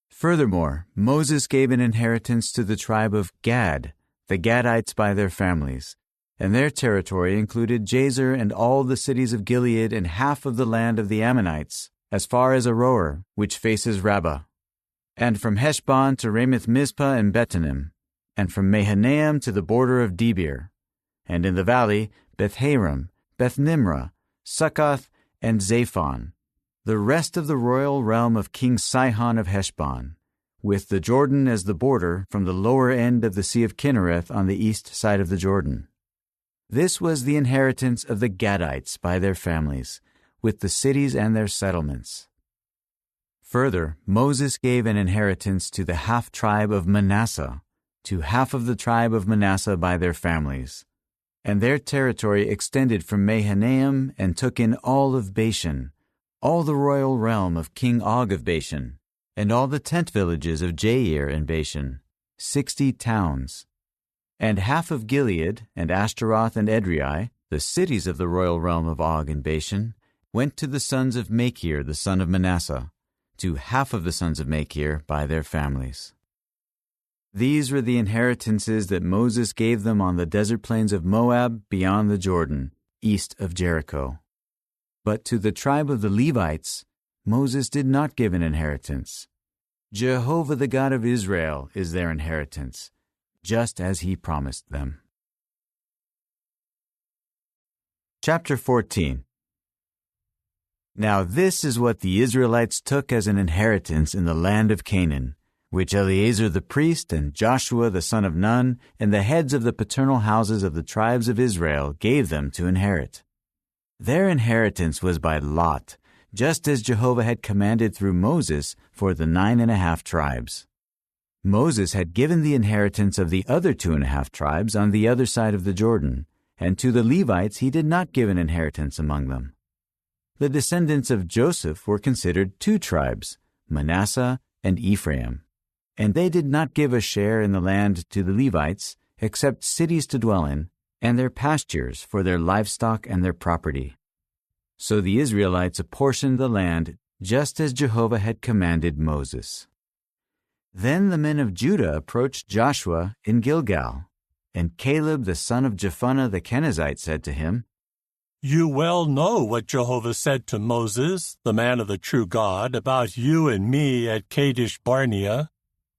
Furthermore, Moses gave an inheritance to the tribe of Gad, the Gadites by their families, and their territory included Jazer and all the cities of Gilead and half of the land of the Ammonites, as far as Aroer, which faces Rabbah, and from Heshbon to Ramoth Mizpah and Betonim, and from Mahanaim to the border of Debir, and in the valley Beth-haram, Beth-nimrah, Succoth, and Zaphon, the rest of the royal realm of King Sihon of Heshbon, with the Jordan as the border from the lower end of the Sea of Kinnereth on the east side of the Jordan. This was the inheritance of the Gadites by their families, with the cities and their settlements. Further, Moses gave an inheritance to the half-tribe of Manasseh, to half of the tribe of Manasseh by their families, and their territory extended from Mahanaim and took in all of Bashan, all the royal realm of King Og of Bashan, and all the tent villages of Jair in Bashan, 60 towns, and half of Gilead and Ashtaroth and Edrei, the cities of the royal realm of Og in Bashan, went to the sons of Machir the son of Manasseh, to half of the sons of Machir by their families. These were the inheritances that Moses gave them on the desert plains of Moab beyond the Jordan, east of Jericho. But to the tribe of the Levites, Moses did not give an inheritance. Jehovah the God of Israel is their inheritance, just as he promised them. Chapter 14. Now this is what the Israelites took as an inheritance in the land of Canaan, which Eleazar the priest and Joshua the son of Nun and the heads of the paternal houses of the tribes of Israel gave them to inherit. Their inheritance was by lot, just as Jehovah had commanded through Moses for the 9.5 tribes. Moses had given the inheritance of the other 2.5 tribes on the other side of the Jordan, and to the Levites he did not give an inheritance among them. The descendants of Joseph were considered 2 tribes, Manasseh and Ephraim, and they did not give a share in the land to the Levites, except cities to dwell in, and their pastures for their livestock and their property. So the Israelites apportioned the land just as Jehovah had commanded Moses. Then the men of Judah approached Joshua in Gilgal, and Caleb the son of Jephunneh the Kenizzite said to him, "You well know what Jehovah said to Moses, the man of the true God, about you and me at Kadesh Barnea.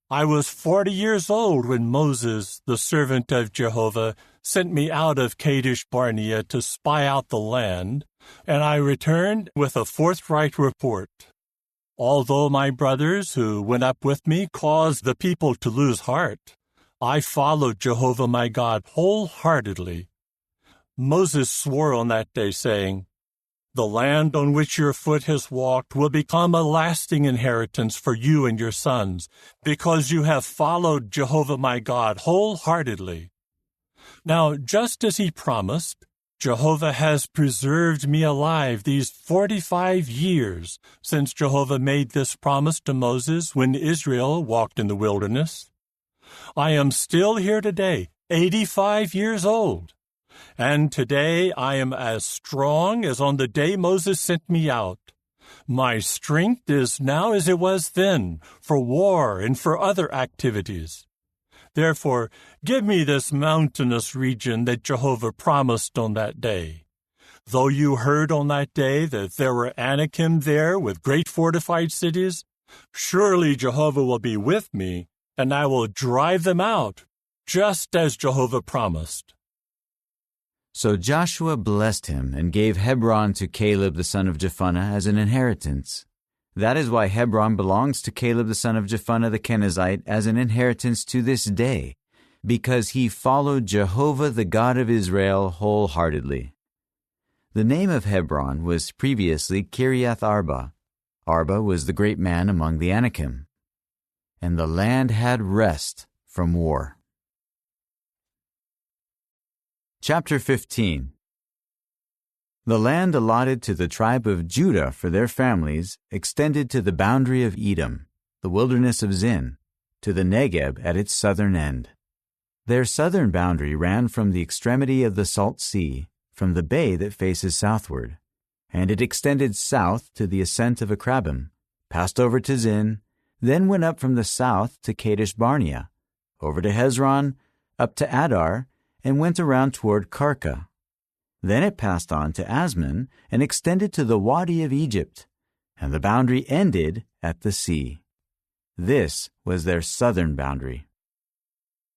I was 40 years old when Moses, the servant of Jehovah, sent me out of Kadesh Barnea to spy out the land, and I returned with a forthright report. Although my brothers who went up with me caused the people to lose heart, I followed Jehovah my God wholeheartedly. Moses swore on that day, saying, 'The land on which your foot has walked will become a lasting inheritance for you and your sons, because you have followed Jehovah my God wholeheartedly.' Now, just as he promised, Jehovah has preserved me alive these 45 years since Jehovah made this promise to Moses when Israel walked in the wilderness. I am still here today, 85 years old, And today I am as strong as on the day Moses sent me out. My strength is now as it was then, for war and for other activities. Therefore, give me this mountainous region that Jehovah promised on that day. Though you heard on that day that there were Anakim there with great fortified cities, surely Jehovah will be with me, and I will drive them out, just as Jehovah promised. So Joshua blessed him and gave Hebron to Caleb the son of Jephunneh as an inheritance. That is why Hebron belongs to Caleb the son of Jephunneh the Kenizzite as an inheritance to this day, because he followed Jehovah the God of Israel wholeheartedly. The name of Hebron was previously Kiriath Arba. Arba was the great man among the Anakim. And the land had rest from war. Chapter 15. The land allotted to the tribe of Judah for their families extended to the boundary of Edom, the wilderness of Zin, to the Negeb at its southern end. Their southern boundary ran from the extremity of the Salt Sea, from the bay that faces southward, and it extended south to the ascent of Akrabim, passed over to Zin, then went up from the south to Kadesh Barnea, over to Hezron, up to Adar, and went around toward Karka. Then it passed on to Asmon and extended to the Wadi of Egypt, and the boundary ended at the sea. This was their southern boundary.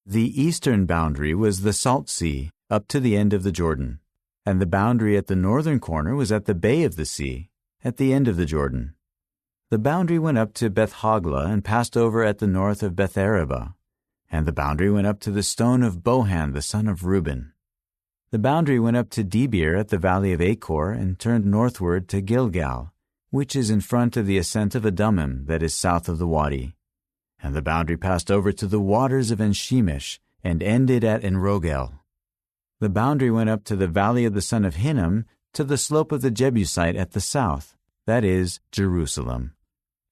The eastern boundary was the Salt Sea, up to the end of the Jordan, and the boundary at the northern corner was at the bay of the sea, at the end of the Jordan. The boundary went up to Beth Hogla and passed over at the north of Beth Araba, and the boundary went up to the stone of Bohan the son of Reuben. The boundary went up to Debir at the valley of Achor and turned northward to Gilgal, which is in front of the ascent of Adumim that is south of the Wadi. And the boundary passed over to the waters of En-Shemesh and ended at En-Rogel. The boundary went up to the valley of the son of Hinnom to the slope of the Jebusite at the south, that is, Jerusalem.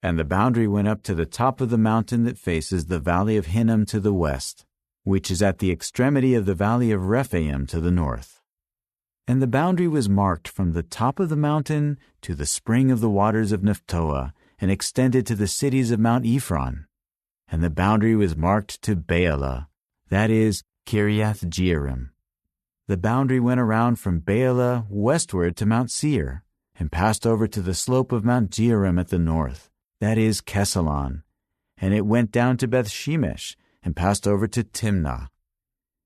And the boundary went up to the top of the mountain that faces the valley of Hinnom to the west, which is at the extremity of the valley of Rephaim to the north. And the boundary was marked from the top of the mountain to the spring of the waters of Nephtoah, and extended to the cities of Mount Ephron. And the boundary was marked to Baalah, that is, Kiriath Jearim. The boundary went around from Baalah westward to Mount Seir, and passed over to the slope of Mount Jearim at the north, that is, Kesalon. And it went down to Beth Shemesh, and passed over to Timnah.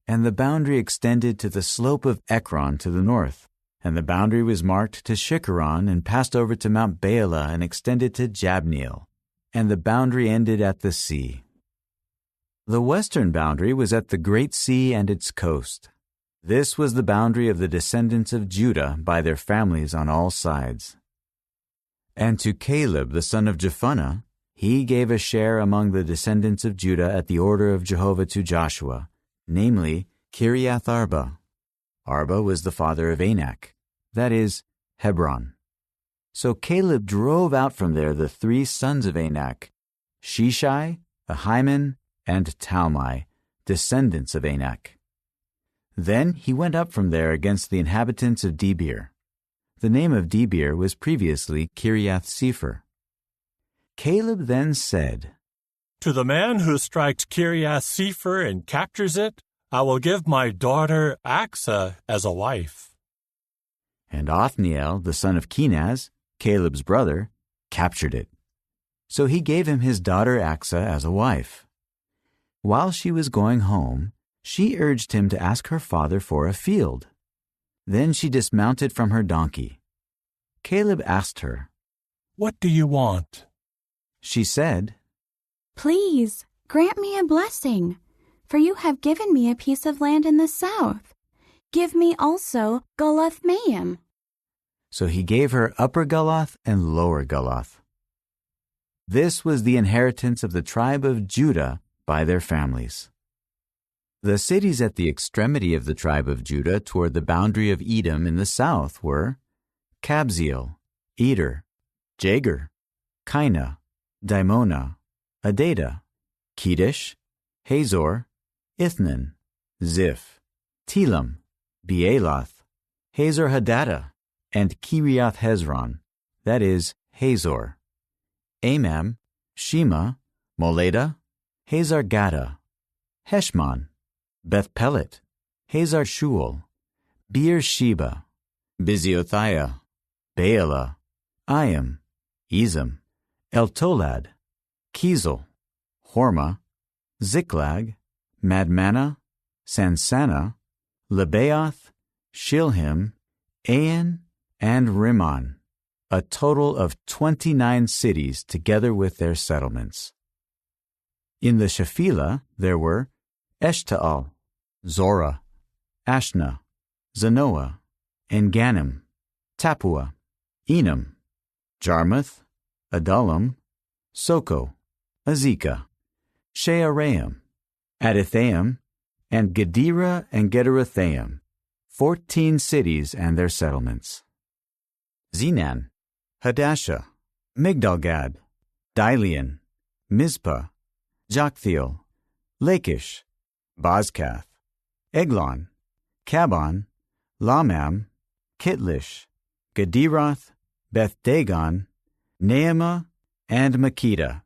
And the boundary extended to the slope of Ekron to the north, and the boundary was marked to Shikharon, and passed over to Mount Baalah, and extended to Jabneel, and the boundary ended at the sea. The western boundary was at the Great Sea and its coast. This was the boundary of the descendants of Judah by their families on all sides. And to Caleb the son of Jephunneh, he gave a share among the descendants of Judah at the order of Jehovah to Joshua, namely Kiriath Arba. Arba was the father of Anak, that is, Hebron. So Caleb drove out from there the 3 sons of Anak, Sheshai, Ahiman, and Talmai, descendants of Anak. Then he went up from there against the inhabitants of Debir. The name of Debir was previously Kiriath Sepher. Caleb then said, To the man who strikes Kiriath Sepher and captures it, I will give my daughter Achsah as a wife. And Othniel, the son of Kenaz, Caleb's brother, captured it. So he gave him his daughter Achsah as a wife. While she was going home, she urged him to ask her father for a field. Then she dismounted from her donkey. Caleb asked her, What do you want? She said, Please, grant me a blessing, for you have given me a piece of land in the south. Give me also Galath-Maim. So he gave her Upper Galath and Lower Galath. This was the inheritance of the tribe of Judah by their families. The cities at the extremity of the tribe of Judah toward the boundary of Edom in the south were Kabzeel, Eder, Jagur, Kainah, Dimona, Adada, Kedesh, Hazor, Ithnan, Ziph, Telam, Bealoth, Hazor Hadadah, and Kiriath Hezron, that is, Hazor, Amam, Shema, Moleda, Hazar Gaddah, Heshmon, Beth Pelet, Hazar Shual, Beersheba, Biziothia, Baalah, Iam, Ezem, Eltolad, Kizel, Hormah, Ziklag, Madmannah, Sansannah, Lebaoth, Shilhim, Ain, and Rimmon, a total of 29 cities together with their settlements. In the Shephelah there were Eshtaol, Zorah, Ashna, Zanoah, En-Gannim, Tappuah, Enam, Jarmuth, Adullam, Soko, Azekah, Shearaim, Adithaim, and Gedera and Gederothaim, 14 cities and their settlements. Zenan, Hadashah, Migdalgad, Dilean, Mizpah, Joktheel, Lachish, Bozkath, Eglon, Kabon, Lamam, Kitlish, Gederoth, Beth-Dagon, Naamah, and Makkedah,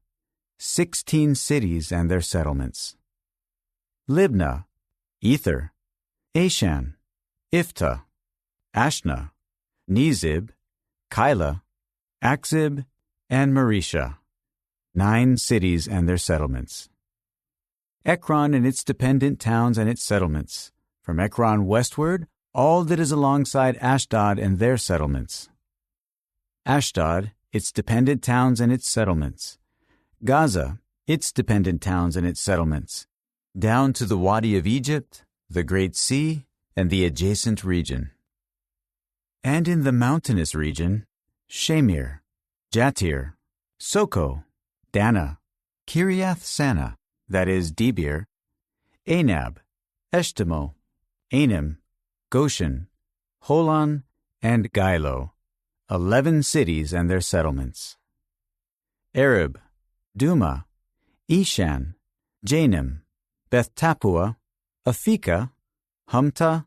16 cities and their settlements. Libnah, Ether, Ashan, Iftah, Ashna, Nezib, Keilah, Akzib, and Mareshah, 9 cities and their settlements. Ekron and its dependent towns and its settlements, from Ekron westward, all that is alongside Ashdod and their settlements. Ashdod, its dependent towns and its settlements. Gaza, its dependent towns and its settlements, down to the Wadi of Egypt, the Great Sea, and the adjacent region. And in the mountainous region, Shamir, Jatir, Soko, Dana, Kiriath Sana, that is Debir, Anab, Eshtemoh, Anim, Goshen, Holon, and Gilo, 11 cities and their settlements. Arab, Duma, Eshan, Janim, Beth Tappuah, Aphekah, Humta,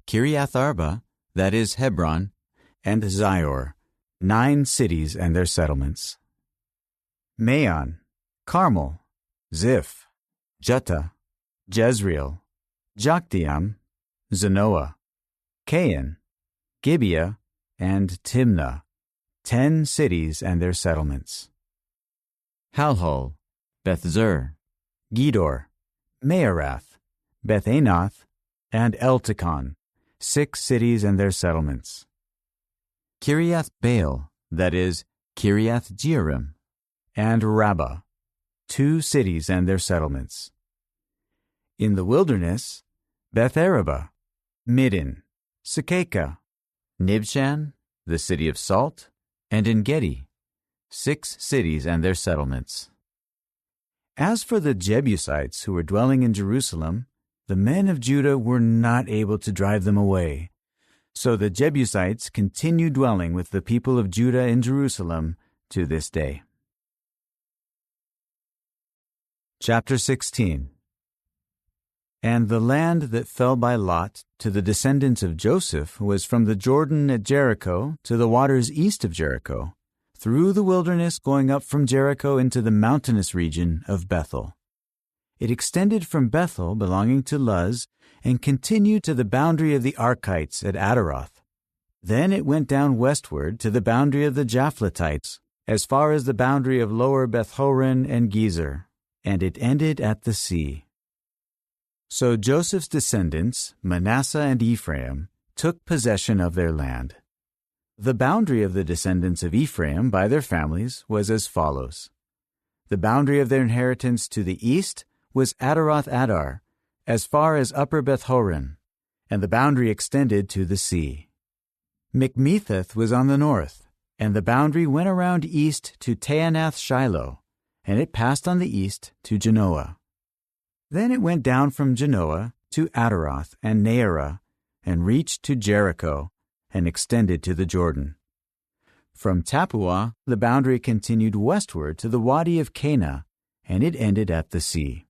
Kiriath Arba, that is Hebron, and Zior, 9 cities and their settlements. Maon, Carmel, Ziph, Juttah, Jezreel, Jokdeam, Zanoah, Cain, Gibeah, and Timnah, 10 cities and their settlements. Halhul, Beth-Zur, Gedor, Maarath, Beth-Anath, and Eltekon, 6 cities and their settlements. Kiriath Baal, that is, Kiriath Jearim, and Rabbah, 2 cities and their settlements. In the wilderness, Beth Arabah, Middin, Sekekah, Nibshan, the city of salt, and En-Gedi, 6 cities and their settlements. As for the Jebusites who were dwelling in Jerusalem, the men of Judah were not able to drive them away. So the Jebusites continue dwelling with the people of Judah in Jerusalem to this day. Chapter 16. And the land that fell by lot to the descendants of Joseph was from the Jordan at Jericho to the waters east of Jericho, through the wilderness going up from Jericho into the mountainous region of Bethel. It extended from Bethel belonging to Luz and continued to the boundary of the Archites at Adaroth. Then it went down westward to the boundary of the Japhletites, as far as the boundary of lower Beth-horon and Gezer, and it ended at the sea. So Joseph's descendants, Manasseh and Ephraim, took possession of their land. The boundary of the descendants of Ephraim by their families was as follows. The boundary of their inheritance to the east was Adaroth Adar, as far as upper Beth-horon, and the boundary extended to the sea. Mikmetheth was on the north, and the boundary went around east to Taanath Shiloh, and it passed on the east to Genoa. Then it went down from Genoa to Adaroth and Naarah, and reached to Jericho, and extended to the Jordan. From Tappuah the boundary continued westward to the Wadi of Cana, and it ended at the sea.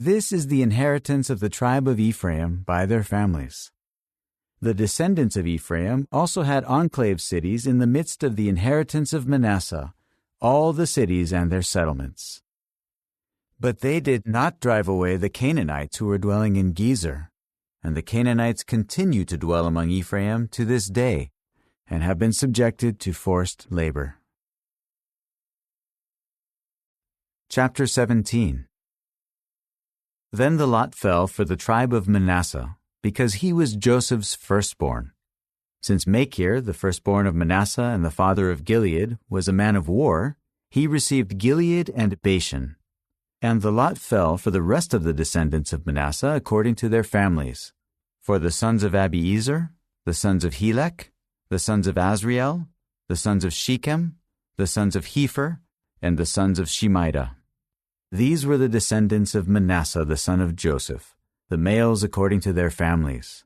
This is the inheritance of the tribe of Ephraim by their families. The descendants of Ephraim also had enclave cities in the midst of the inheritance of Manasseh, all the cities and their settlements. But they did not drive away the Canaanites who were dwelling in Gezer, and the Canaanites continue to dwell among Ephraim to this day, and have been subjected to forced labor. Chapter 17. Then the lot fell for the tribe of Manasseh, because he was Joseph's firstborn. Since Machir, the firstborn of Manasseh and the father of Gilead, was a man of war, he received Gilead and Bashan. And the lot fell for the rest of the descendants of Manasseh according to their families. For the sons of Abiezer, the sons of Helek, the sons of Azriel, the sons of Shechem, the sons of Hepher, and the sons of Shemida. These were the descendants of Manasseh the son of Joseph, the males according to their families.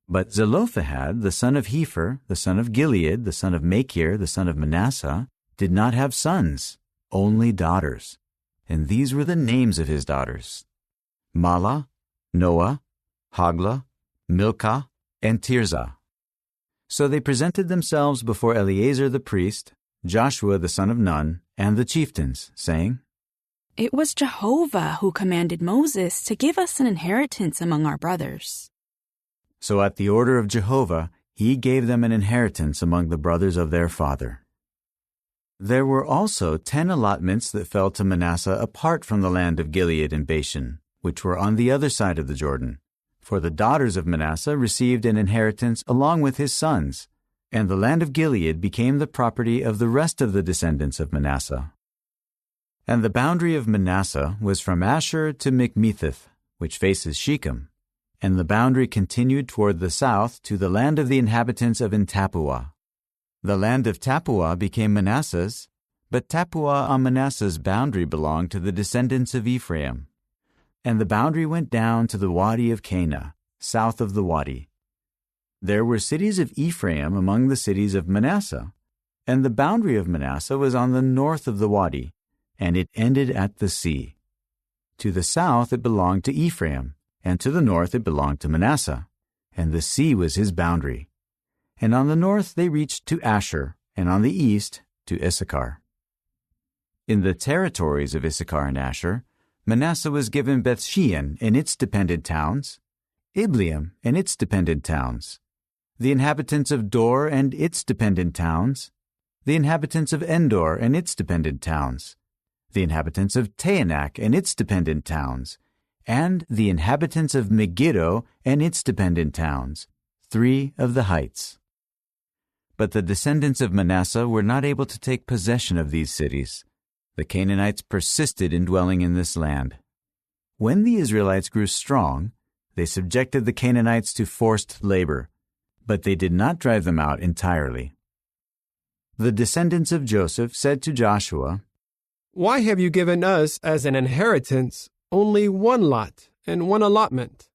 But Zelophehad, the son of Hepher, the son of Gilead, the son of Machir, the son of Manasseh, did not have sons, only daughters. And these were the names of his daughters: Mahlah, Noah, Haglah, Milcah, and Tirzah. So they presented themselves before Eleazar the priest, Joshua the son of Nun, and the chieftains, saying, "It was Jehovah who commanded Moses to give us an inheritance among our brothers." So at the order of Jehovah, he gave them an inheritance among the brothers of their father. There were also 10 allotments that fell to Manasseh apart from the land of Gilead and Bashan, which were on the other side of the Jordan. For the daughters of Manasseh received an inheritance along with his sons, and the land of Gilead became the property of the rest of the descendants of Manasseh. And the boundary of Manasseh was from Asher to Michmetheth, which faces Shechem, and the boundary continued toward the south to the land of the inhabitants of En-tappuah. The land of Tappuah became Manasseh's, but Tappuah on Manasseh's boundary belonged to the descendants of Ephraim. And the boundary went down to the Wadi of Cana, south of the Wadi. There were cities of Ephraim among the cities of Manasseh, and the boundary of Manasseh was on the north of the Wadi, and it ended at the sea. To the south it belonged to Ephraim, and to the north it belonged to Manasseh, and the sea was his boundary. And on the north they reached to Asher, and on the east to Issachar. In the territories of Issachar and Asher, Manasseh was given Bethshean and its dependent towns, Ibleam and its dependent towns, the inhabitants of Dor and its dependent towns, the inhabitants of Endor and its dependent towns, the inhabitants of Taanach and its dependent towns, and the inhabitants of Megiddo and its dependent towns, 3 of the heights. But the descendants of Manasseh were not able to take possession of these cities. The Canaanites persisted in dwelling in this land. When the Israelites grew strong, they subjected the Canaanites to forced labor, but they did not drive them out entirely. The descendants of Joseph said to Joshua, "Why have you given us as an inheritance only one lot and one allotment?"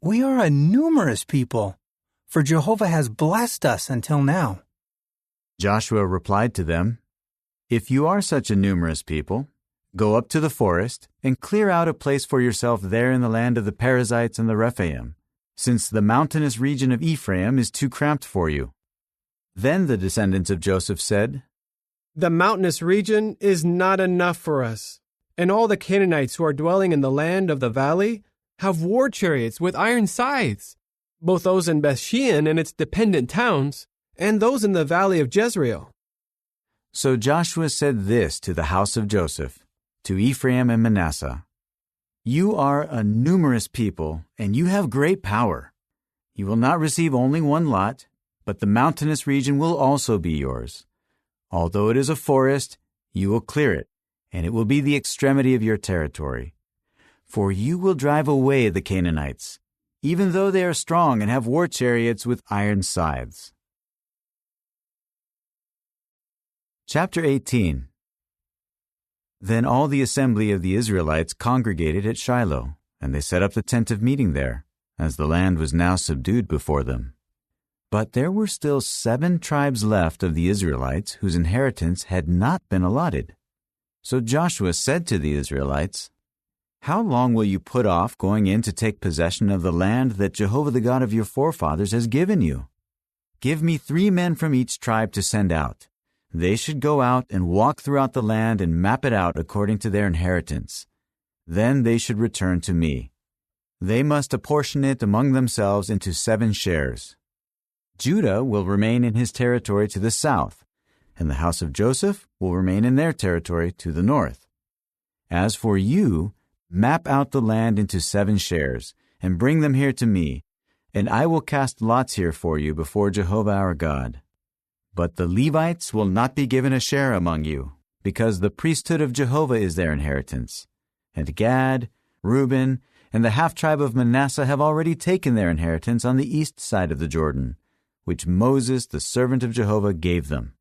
"We are a numerous people, for Jehovah has blessed us until now." Joshua replied to them, "If you are such a numerous people, go up to the forest and clear out a place for yourself there in the land of the Perizzites and the Rephaim, since the mountainous region of Ephraim is too cramped for you." Then the descendants of Joseph said, "The mountainous region is not enough for us, and all the Canaanites who are dwelling in the land of the valley have war chariots with iron scythes, both those in Bethshean and its dependent towns, and those in the valley of Jezreel." So Joshua said this to the house of Joseph, to Ephraim and Manasseh, "You are a numerous people, and you have great power. You will not receive only one lot, but the mountainous region will also be yours. Although it is a forest, you will clear it, and it will be the extremity of your territory. For you will drive away the Canaanites, even though they are strong and have war chariots with iron scythes." Chapter 18. Then all the assembly of the Israelites congregated at Shiloh, and they set up the tent of meeting there, as the land was now subdued before them. But there were still 7 tribes left of the Israelites whose inheritance had not been allotted. So Joshua said to the Israelites, How long will you put off going in to take possession of the land that Jehovah the God of your forefathers has given you? Give me 3 men from each tribe to send out. They should go out and walk throughout the land and map it out according to their inheritance. Then they should return to me. They must apportion it among themselves into 7 shares. Judah will remain in his territory to the south, and the house of Joseph will remain in their territory to the north. As for you, map out the land into 7 shares, and bring them here to me, and I will cast lots here for you before Jehovah our God. But the Levites will not be given a share among you, because the priesthood of Jehovah is their inheritance. And Gad, Reuben, and the half-tribe of Manasseh have already taken their inheritance on the east side of the Jordan, which Moses, the servant of Jehovah, gave them.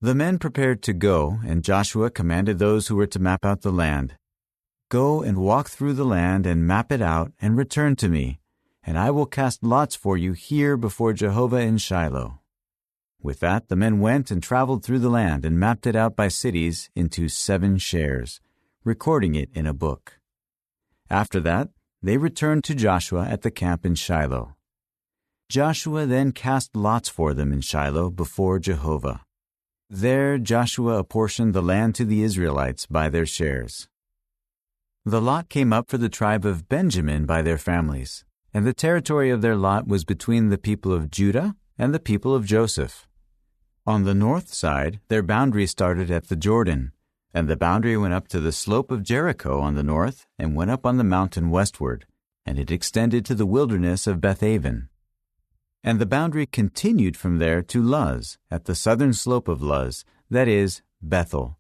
The men prepared to go, and Joshua commanded those who were to map out the land, "Go and walk through the land and map it out and return to me, and I will cast lots for you here before Jehovah in Shiloh." With that, the men went and traveled through the land and mapped it out by cities into 7 shares, recording it in a book. After that, they returned to Joshua at the camp in Shiloh. Joshua then cast lots for them in Shiloh before Jehovah. There Joshua apportioned the land to the Israelites by their shares. The lot came up for the tribe of Benjamin by their families, and the territory of their lot was between the people of Judah and the people of Joseph. On the north side, their boundary started at the Jordan, and the boundary went up to the slope of Jericho on the north and went up on the mountain westward, and it extended to the wilderness of Bethaven. And the boundary continued from there to Luz, at the southern slope of Luz, that is, Bethel.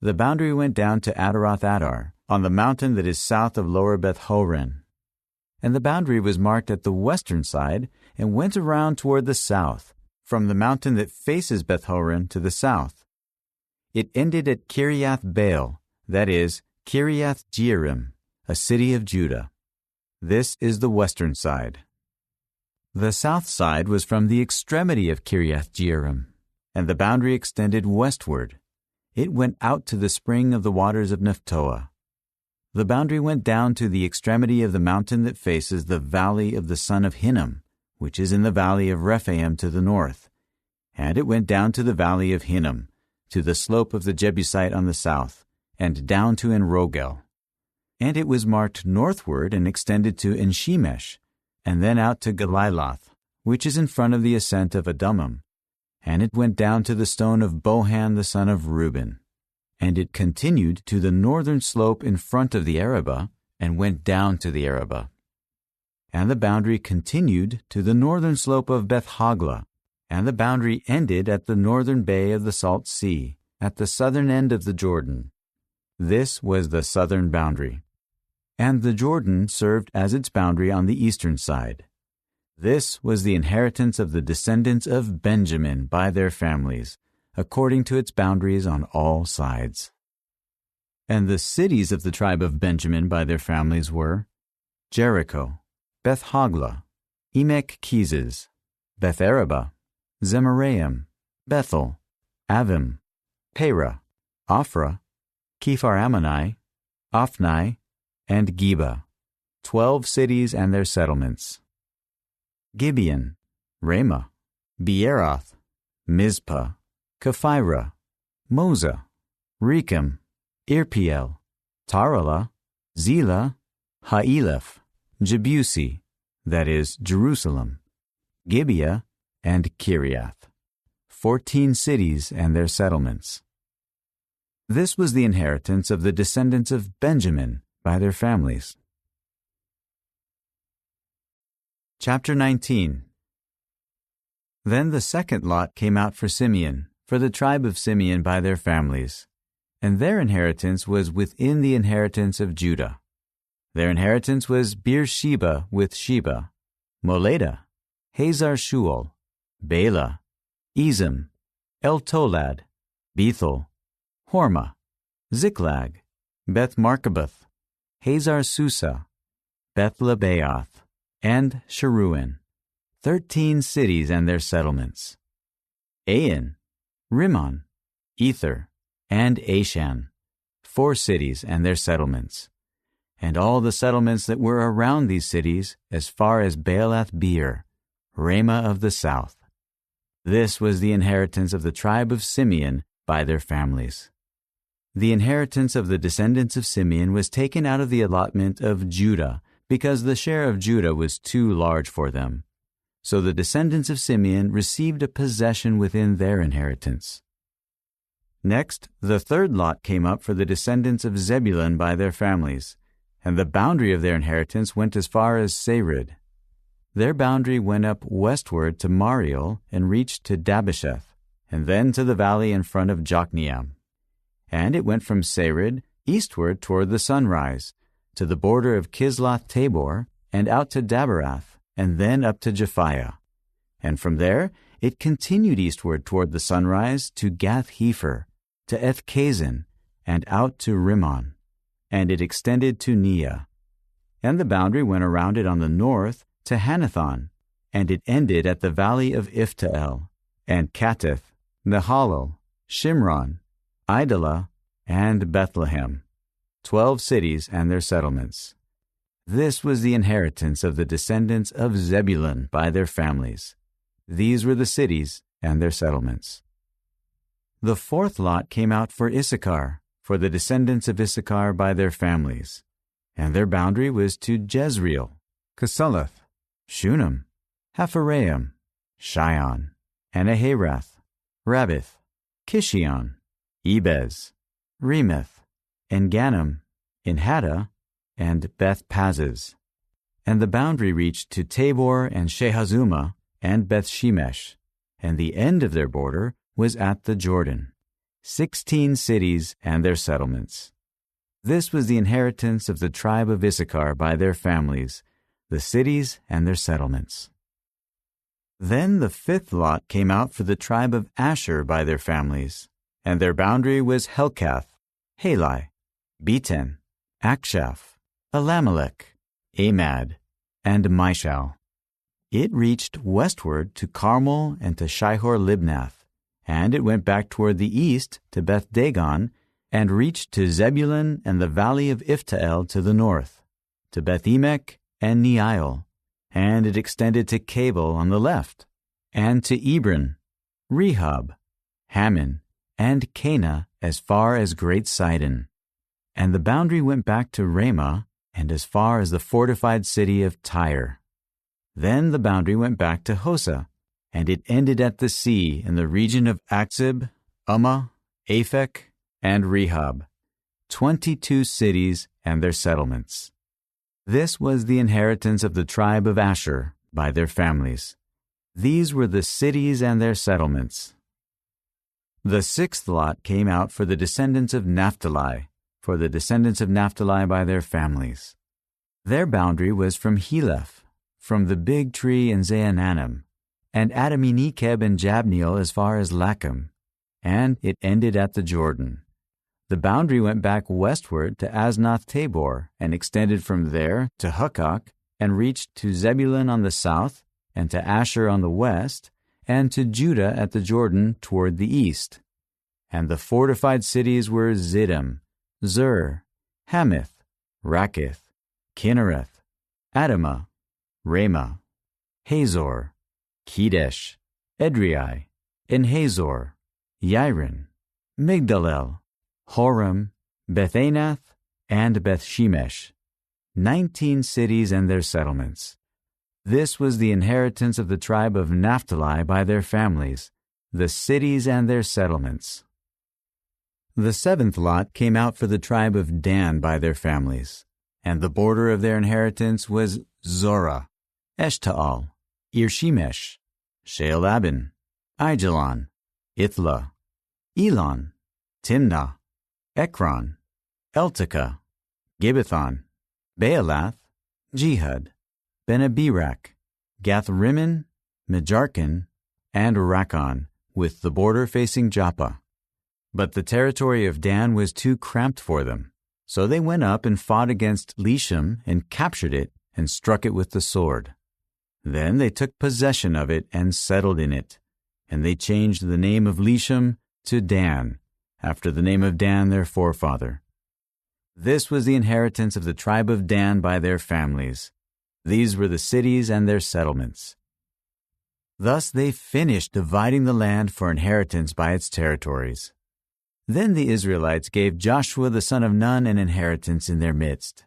The boundary went down to Adaroth-Adar, on the mountain that is south of Lower Beth-horon. And the boundary was marked at the western side and went around toward the south, from the mountain that faces Beth-horon to the south. It ended at Kiriath-Baal, that is, Kiriath-Jearim, a city of Judah. This is the western side. The south side was from the extremity of Kiriath-Jearim, and the boundary extended westward. It went out to the spring of the waters of Nephtoah. The boundary went down to the extremity of the mountain that faces the valley of the son of Hinnom, which is in the valley of Rephaim to the north, and it went down to the valley of Hinnom, to the slope of the Jebusite on the south, and down to En-Rogel. And it was marked northward and extended to En-Shemesh, and then out to Geliloth, which is in front of the ascent of Adummim, and it went down to the stone of Bohan the son of Reuben. And it continued to the northern slope in front of the Arabah, and went down to the Arabah. And the boundary continued to the northern slope of Beth-Hoglah, and the boundary ended at the northern bay of the Salt Sea, at the southern end of the Jordan. This was the southern boundary. And the Jordan served as its boundary on the eastern side. This was the inheritance of the descendants of Benjamin by their families, according to its boundaries on all sides. And the cities of the tribe of Benjamin by their families were Jericho, Beth-Hoglah, Emek-Keziz, Beth-Arabah, Zemaraim, Bethel, Avim, Perah, Ophrah, Kephar-Ammonai, Ophni, and Geba, 12 cities and their settlements. Gibeon, Ramah, Beeroth, Mizpah, Kephirah, Moza, Rechem, Irpeel, Taralah, Zelah, Ha'elef, Jebusi, that is, Jerusalem, Gibeah, and Kiriath, 14 cities and their settlements. This was the inheritance of the descendants of Benjamin by their families. Chapter 19. Then the second lot came out for Simeon, for the tribe of Simeon by their families, and their inheritance was within the inheritance of Judah. Their inheritance was Beersheba with Sheba, Moladah, Hazar-Shual, Bela, Ezem, El-Tolad, Bethel, Hormah, Ziklag, Beth-Marcaboth, Hazar-Susa, Beth-Lebaoth, and Sharuin, 13 cities and their settlements. Ain, Rimmon, Ether, and Ashan, 4 cities and their settlements. and all the settlements that were around these cities as far as Baalath-beer, Ramah of the south. This was the inheritance of the tribe of Simeon by their families. The inheritance of the descendants of Simeon was taken out of the allotment of Judah, because the share of Judah was too large for them. So the descendants of Simeon received a possession within their inheritance. Next, the third lot came up for the descendants of Zebulun by their families, and the boundary of their inheritance went as far as Sarid. Their boundary went up westward to Mariel and reached to Dabbesheth, and then to the valley in front of Jokneam. And it went from Sarid eastward toward the sunrise, to the border of Kisloth-Tabor, and out to Daberath, and then up to Japhia. And from there it continued eastward toward the sunrise to Gath-Hepher, to Ethkazin, and out to Rimmon, and it extended to Neah. And the boundary went around it on the north to Hanathon, and it ended at the valley of Iftael, and Kattith, Nehalal, Shimron, Idalah, and Bethlehem, 12 cities and their settlements. This was the inheritance of the descendants of Zebulun by their families. These were the cities and their settlements. The fourth lot came out for Issachar, for the descendants of Issachar by their families, and their boundary was to Jezreel, Chesulloth, Shunem, Hapharaim, Shion, Anaharath, Rabbith, Kishion, Ebez, Remeth, Engannim, Enhatta, and Beth-Pazzez. And the boundary reached to Tabor and Shehazumah and Beth-Shemesh, and the end of their border was at the Jordan, 16 cities and their settlements. This was the inheritance of the tribe of Issachar by their families, the cities and their settlements. Then the fifth lot came out for the tribe of Asher by their families, and their boundary was Helkath, Halai, Beten, Akshaph, Elimelech, Amad, and Mishal. It reached westward to Carmel and to Shihor-Libnath, and it went back toward the east to Beth-Dagon, and reached to Zebulun and the valley of Iftael to the north, to Beth-Emek and Neiel, and it extended to Cabel on the left, and to Ebron, Rehob, Hammon, and Cana as far as Great Sidon. And the boundary went back to Ramah and as far as the fortified city of Tyre. Then the boundary went back to Hosah, and it ended at the sea in the region of Akzib, Ummah, Aphek, and Rehob, 22 cities and their settlements. This was the inheritance of the tribe of Asher by their families. These were the cities and their settlements. The sixth lot came out for the descendants of Naphtali, for the descendants of Naphtali by their families. Their boundary was from Heleph, from the big tree in Zaanannim, and Adami-Nekeb and Jabneel as far as Lacham, and it ended at the Jordan. The boundary went back westward to Aznoth-Tabor, and extended from there to Hukkok, and reached to Zebulun on the south, and to Asher on the west, and to Judah at the Jordan toward the east. And the fortified cities were Ziddim, Zur, Hamath, Rakith, Kinnereth, Adamah, Ramah, Hazor, Kedesh, Edrei, En-Hazor, Yiron, Migdalel, Horem, Beth-Anath, and Beth-Shemesh, 19 cities and their settlements. This was the inheritance of the tribe of Naphtali by their families, the cities and their settlements. The seventh lot came out for the tribe of Dan by their families, and the border of their inheritance was Zorah, Eshtaol, Irshemesh, Shealabin, Aijalon, Ithla, Elon, Timnah, Ekron, Eltekah, Gibbethon, Baalath, Jehud, Benabirak, Gath-Rimmon, Mejarkon, and Rakkon, with the border facing Joppa. But the territory of Dan was too cramped for them, so they went up and fought against Leshem and captured it and struck it with the sword. Then they took possession of it and settled in it, and they changed the name of Leshem to Dan, after the name of Dan their forefather. This was the inheritance of the tribe of Dan by their families. These were the cities and their settlements. Thus they finished dividing the land for inheritance by its territories. Then the Israelites gave Joshua the son of Nun an inheritance in their midst.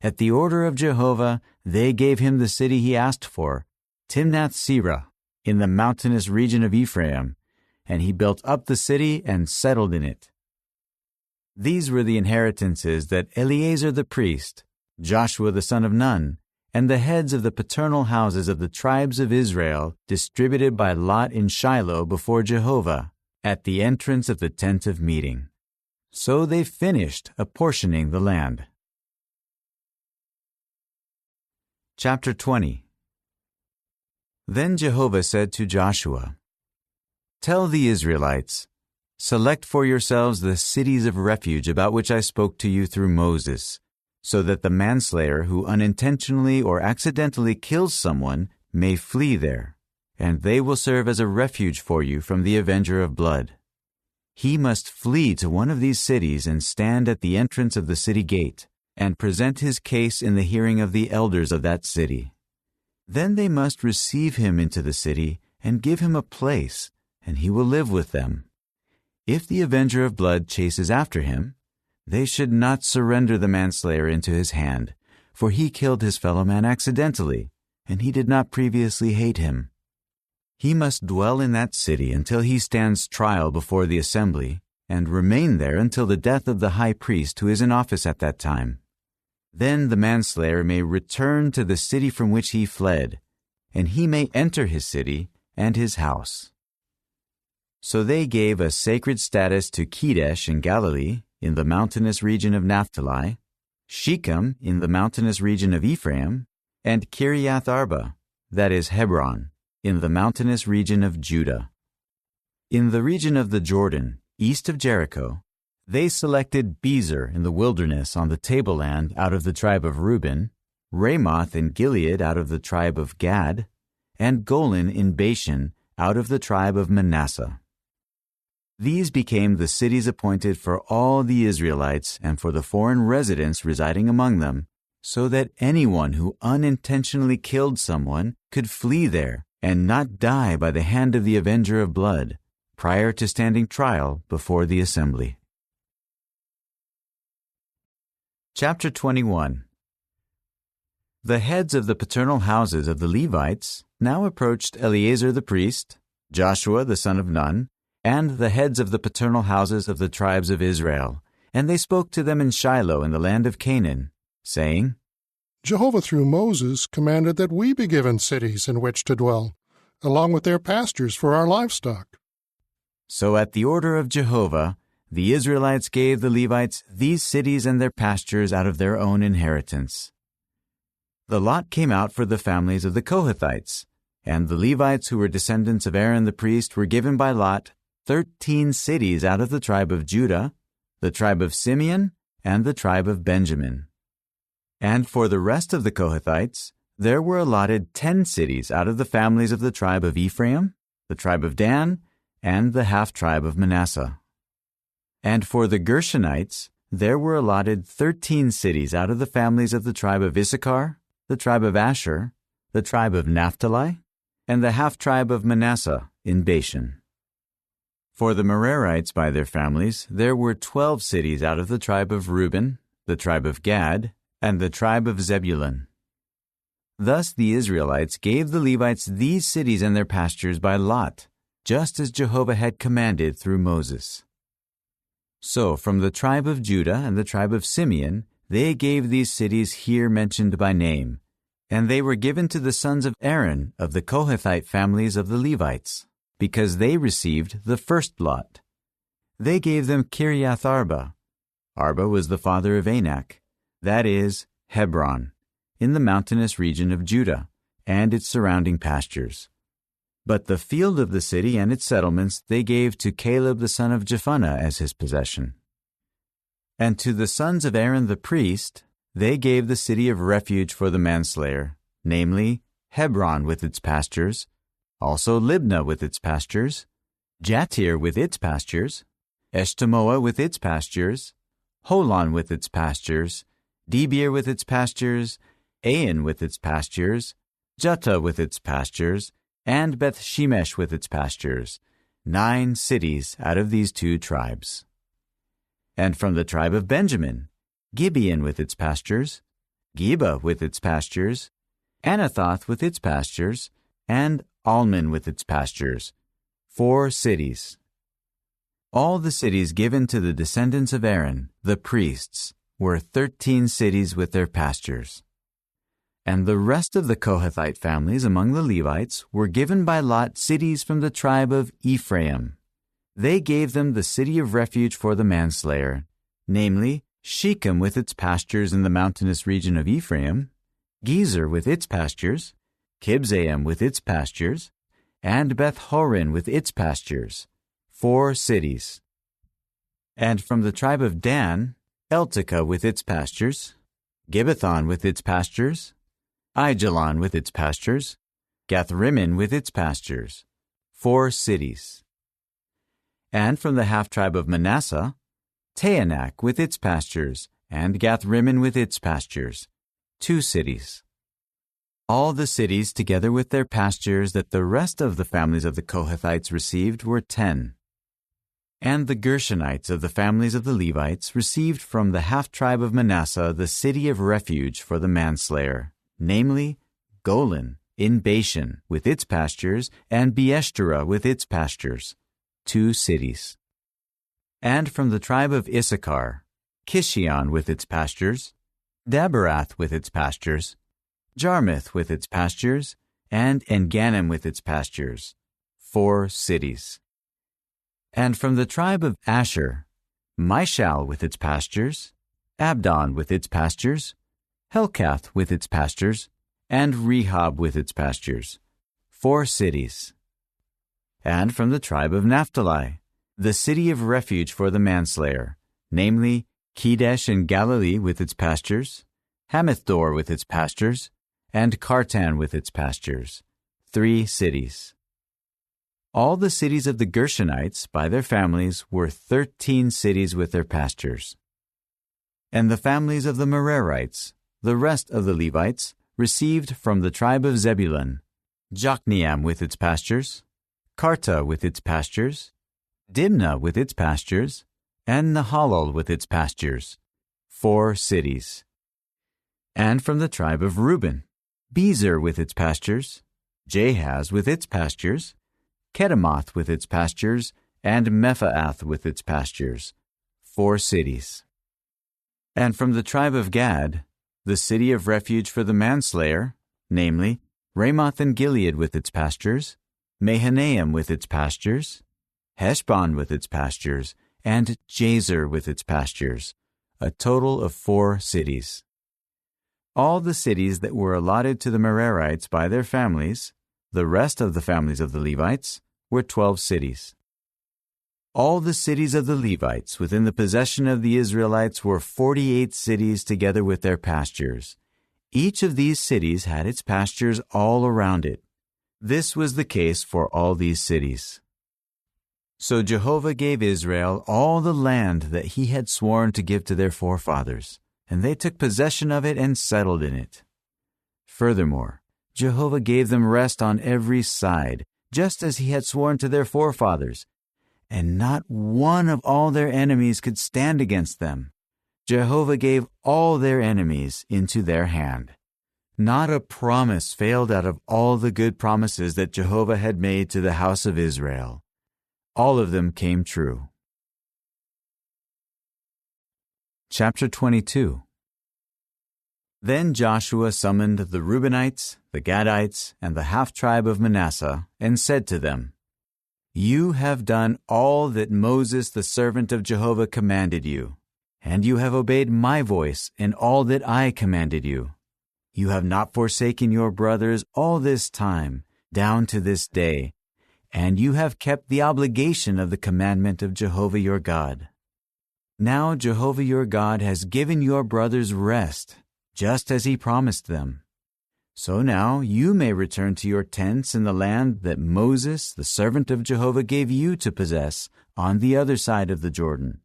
At the order of Jehovah, they gave him the city he asked for, Timnath-Serah, in the mountainous region of Ephraim, and he built up the city and settled in it. These were the inheritances that Eleazar the priest, Joshua the son of Nun, and the heads of the paternal houses of the tribes of Israel distributed by lot in Shiloh before Jehovah, at the entrance of the tent of meeting. So they finished apportioning the land. Chapter 20. Then Jehovah said to Joshua, "Tell the Israelites, select for yourselves the cities of refuge about which I spoke to you through Moses, so that the manslayer who unintentionally or accidentally kills someone may flee there, and they will serve as a refuge for you from the avenger of blood. He must flee to one of these cities and stand at the entrance of the city gate, and present his case in the hearing of the elders of that city. Then they must receive him into the city and give him a place, and he will live with them. If the avenger of blood chases after him, they should not surrender the manslayer into his hand, for he killed his fellow man accidentally, and he did not previously hate him. He must dwell in that city until he stands trial before the assembly, and remain there until the death of the high priest who is in office at that time. Then the manslayer may return to the city from which he fled, and he may enter his city and his house." So they gave a sacred status to Kedesh in Galilee, in the mountainous region of Naphtali, Shechem in the mountainous region of Ephraim, and Kiriath Arba, that is Hebron, in the mountainous region of Judah. In the region of the Jordan, east of Jericho, they selected Bezer in the wilderness on the tableland out of the tribe of Reuben, Ramoth in Gilead out of the tribe of Gad, and Golan in Bashan out of the tribe of Manasseh. These became the cities appointed for all the Israelites and for the foreign residents residing among them, so that anyone who unintentionally killed someone could flee there and not die by the hand of the avenger of blood, prior to standing trial before the assembly. Chapter 21. The heads of the paternal houses of the Levites now approached Eleazar the priest, Joshua the son of Nun, and the heads of the paternal houses of the tribes of Israel, and they spoke to them in Shiloh in the land of Canaan, saying, Jehovah through Moses commanded that we be given cities in which to dwell, along with their pastures for our livestock. So at the order of Jehovah, the Israelites gave the Levites these cities and their pastures out of their own inheritance. The lot came out for the families of the Kohathites, and the Levites who were descendants of Aaron the priest were given by lot 13 cities out of the tribe of Judah, the tribe of Simeon, and the tribe of Benjamin. And for the rest of the Kohathites, there were allotted 10 cities out of the families of the tribe of Ephraim, the tribe of Dan, and the half-tribe of Manasseh. And for the Gershonites, there were allotted 13 cities out of the families of the tribe of Issachar, the tribe of Asher, the tribe of Naphtali, and the half-tribe of Manasseh in Bashan. For the Merarites by their families, there were 12 cities out of the tribe of Reuben, the tribe of Gad, and the tribe of Zebulun. Thus the Israelites gave the Levites these cities and their pastures by lot, just as Jehovah had commanded through Moses. So from the tribe of Judah and the tribe of Simeon, they gave these cities here mentioned by name, and they were given to the sons of Aaron of the Kohathite families of the Levites, because they received the first lot. They gave them Kiriath Arba. Arba was the father of Anak, that is, Hebron, in the mountainous region of Judah, and its surrounding pastures. But the field of the city and its settlements they gave to Caleb the son of Jephunneh as his possession. And to the sons of Aaron the priest they gave the city of refuge for the manslayer, namely Hebron with its pastures, also Libnah with its pastures, Jattir with its pastures, Eshtemoa with its pastures, Holon with its pastures, Debir with its pastures, Ain with its pastures, Juttah with its pastures, and Beth Shemesh with its pastures, 9 cities out of these 2 tribes. And from the tribe of Benjamin, Gibeon with its pastures, Geba with its pastures, Anathoth with its pastures, and Almon with its pastures, 4 cities. All the cities given to the descendants of Aaron, the priests, were 13 cities with their pastures. And the rest of the Kohathite families among the Levites were given by lot cities from the tribe of Ephraim. They gave them the city of refuge for the manslayer, namely Shechem with its pastures in the mountainous region of Ephraim, Gezer with its pastures, Kibzaim with its pastures, and Beth-horon with its pastures, 4 cities. And from the tribe of Dan, Eltekeh with its pastures, Gibbethon with its pastures, Aijalon with its pastures, Gathrimmon with its pastures, 4 cities. And from the half-tribe of Manasseh, Taanach with its pastures, and Gathrimmon with its pastures, 2 cities. All the cities together with their pastures that the rest of the families of the Kohathites received were 10. And the Gershonites of the families of the Levites received from the half-tribe of Manasseh the city of refuge for the manslayer, namely Golan in Bashan with its pastures, and Beeshterah with its pastures, 2 cities. And from the tribe of Issachar, Kishion with its pastures, Daberath with its pastures, Jarmuth with its pastures, and Engannim with its pastures, 4 cities. And from the tribe of Asher, Mishal with its pastures, Abdon with its pastures, Helkath with its pastures, and Rehob with its pastures, 4 cities. And from the tribe of Naphtali, the city of refuge for the manslayer, namely Kedesh in Galilee with its pastures, Hamathdor with its pastures, and Kartan with its pastures, 3 cities. All the cities of the Gershonites, by their families, were 13 cities with their pastures. And the families of the Merarites, the rest of the Levites, received from the tribe of Zebulun, Jokneam with its pastures, Karta with its pastures, Dimnah with its pastures, and Nahalol with its pastures, 4 cities. And from the tribe of Reuben, Bezer with its pastures, Jahaz with its pastures, Kedemoth with its pastures, and Mephaath with its pastures, 4 cities. And from the tribe of Gad, the city of refuge for the manslayer, namely Ramoth in Gilead with its pastures, Mahanaim with its pastures, Heshbon with its pastures, and Jazer with its pastures, a total of 4 cities. All the cities that were allotted to the Merarites by their families, the rest of the families of the Levites, were 12 cities. All the cities of the Levites within the possession of the Israelites were 48 cities together with their pastures. Each of these cities had its pastures all around it. This was the case for all these cities. So Jehovah gave Israel all the land that he had sworn to give to their forefathers, and they took possession of it and settled in it. Furthermore, Jehovah gave them rest on every side, just as he had sworn to their forefathers, and not one of all their enemies could stand against them. Jehovah gave all their enemies into their hand. Not a promise failed out of all the good promises that Jehovah had made to the house of Israel. All of them came true. Chapter 22. Then Joshua summoned the Reubenites, the Gadites, and the half-tribe of Manasseh, and said to them, "You have done all that Moses the servant of Jehovah commanded you, and you have obeyed my voice in all that I commanded you. You have not forsaken your brothers all this time, down to this day, and you have kept the obligation of the commandment of Jehovah your God. Now Jehovah your God has given your brothers rest, just as he promised them. So now you may return to your tents in the land that Moses, the servant of Jehovah, gave you to possess on the other side of the Jordan.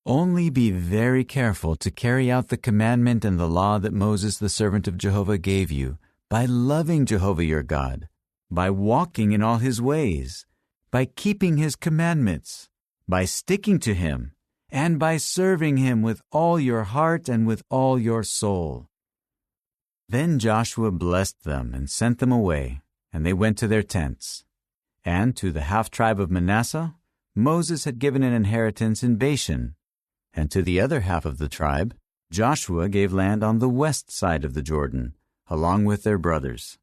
Only be very careful to carry out the commandment and the law that Moses the servant of Jehovah gave you, by loving Jehovah your God, by walking in all his ways, by keeping his commandments, by sticking to him, and by serving him with all your heart and with all your soul." Then Joshua blessed them and sent them away, and they went to their tents. And to the half-tribe of Manasseh, Moses had given an inheritance in Bashan, and to the other half of the tribe, Joshua gave land on the west side of the Jordan, along with their brothers.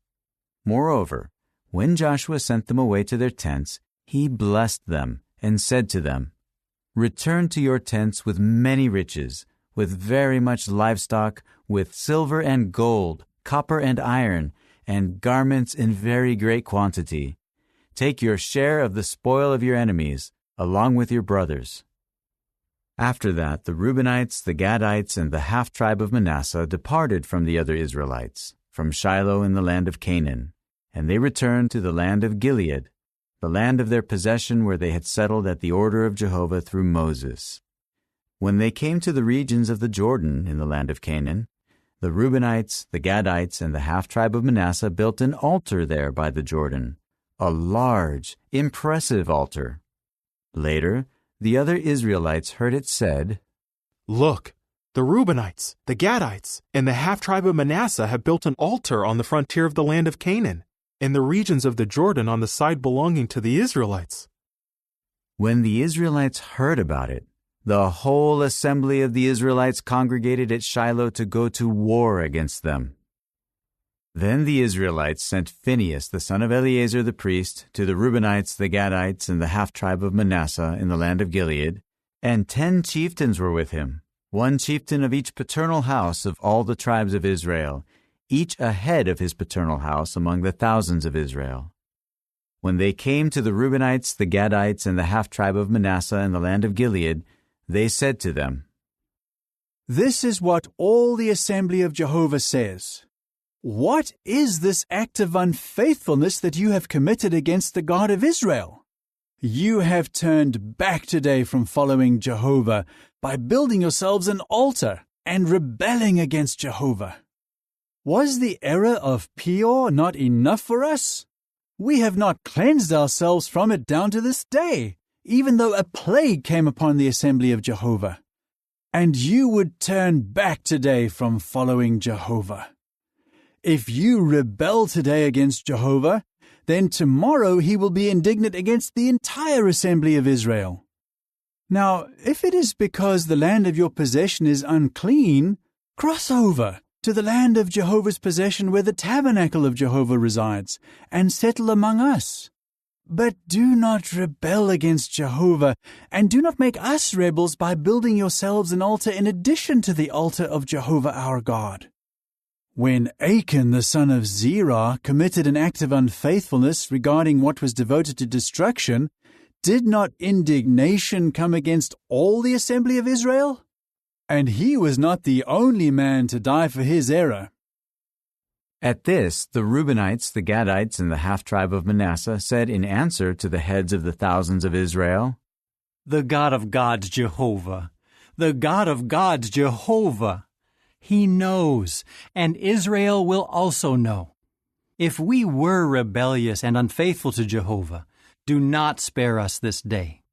Moreover, when Joshua sent them away to their tents, he blessed them and said to them, "Return to your tents with many riches, with very much livestock, with silver and gold, copper and iron, and garments in very great quantity. Take your share of the spoil of your enemies, along with your brothers." After that, the Reubenites, the Gadites, and the half-tribe of Manasseh departed from the other Israelites, from Shiloh in the land of Canaan, and they returned to the land of Gilead, the land of their possession where they had settled at the order of Jehovah through Moses. When they came to the regions of the Jordan in the land of Canaan, the Reubenites, the Gadites, and the half-tribe of Manasseh built an altar there by the Jordan, a large, impressive altar. Later, the other Israelites heard it said, "Look, the Reubenites, the Gadites, and the half-tribe of Manasseh have built an altar on the frontier of the land of Canaan, in the regions of the Jordan on the side belonging to the Israelites." When the Israelites heard about it, the whole assembly of the Israelites congregated at Shiloh to go to war against them. Then the Israelites sent Phinehas the son of Eleazar the priest to the Reubenites, the Gadites, and the half-tribe of Manasseh in the land of Gilead, and 10 chieftains were with him, 1 chieftain of each paternal house of all the tribes of Israel, each a head of his paternal house among the thousands of Israel. When they came to the Reubenites, the Gadites, and the half-tribe of Manasseh in the land of Gilead, they said to them, "This is what all the assembly of Jehovah says. What is this act of unfaithfulness that you have committed against the God of Israel? You have turned back today from following Jehovah by building yourselves an altar and rebelling against Jehovah. Was the error of Peor not enough for us? We have not cleansed ourselves from it down to this day, even though a plague came upon the assembly of Jehovah. And you would turn back today from following Jehovah. If you rebel today against Jehovah, then tomorrow he will be indignant against the entire assembly of Israel. Now, if it is because the land of your possession is unclean, cross over to the land of Jehovah's possession where the tabernacle of Jehovah resides, and settle among us. But do not rebel against Jehovah, and do not make us rebels by building yourselves an altar in addition to the altar of Jehovah our God." When Achan the son of Zerah committed an act of unfaithfulness regarding what was devoted to destruction, did not indignation come against all the assembly of Israel? And he was not the only man to die for his error. At this, the Reubenites, the Gadites, and the half-tribe of Manasseh said in answer to the heads of the thousands of Israel, "The God of gods, Jehovah, the God of gods, Jehovah. He knows, and Israel will also know. If we were rebellious and unfaithful to Jehovah, do not spare us this day.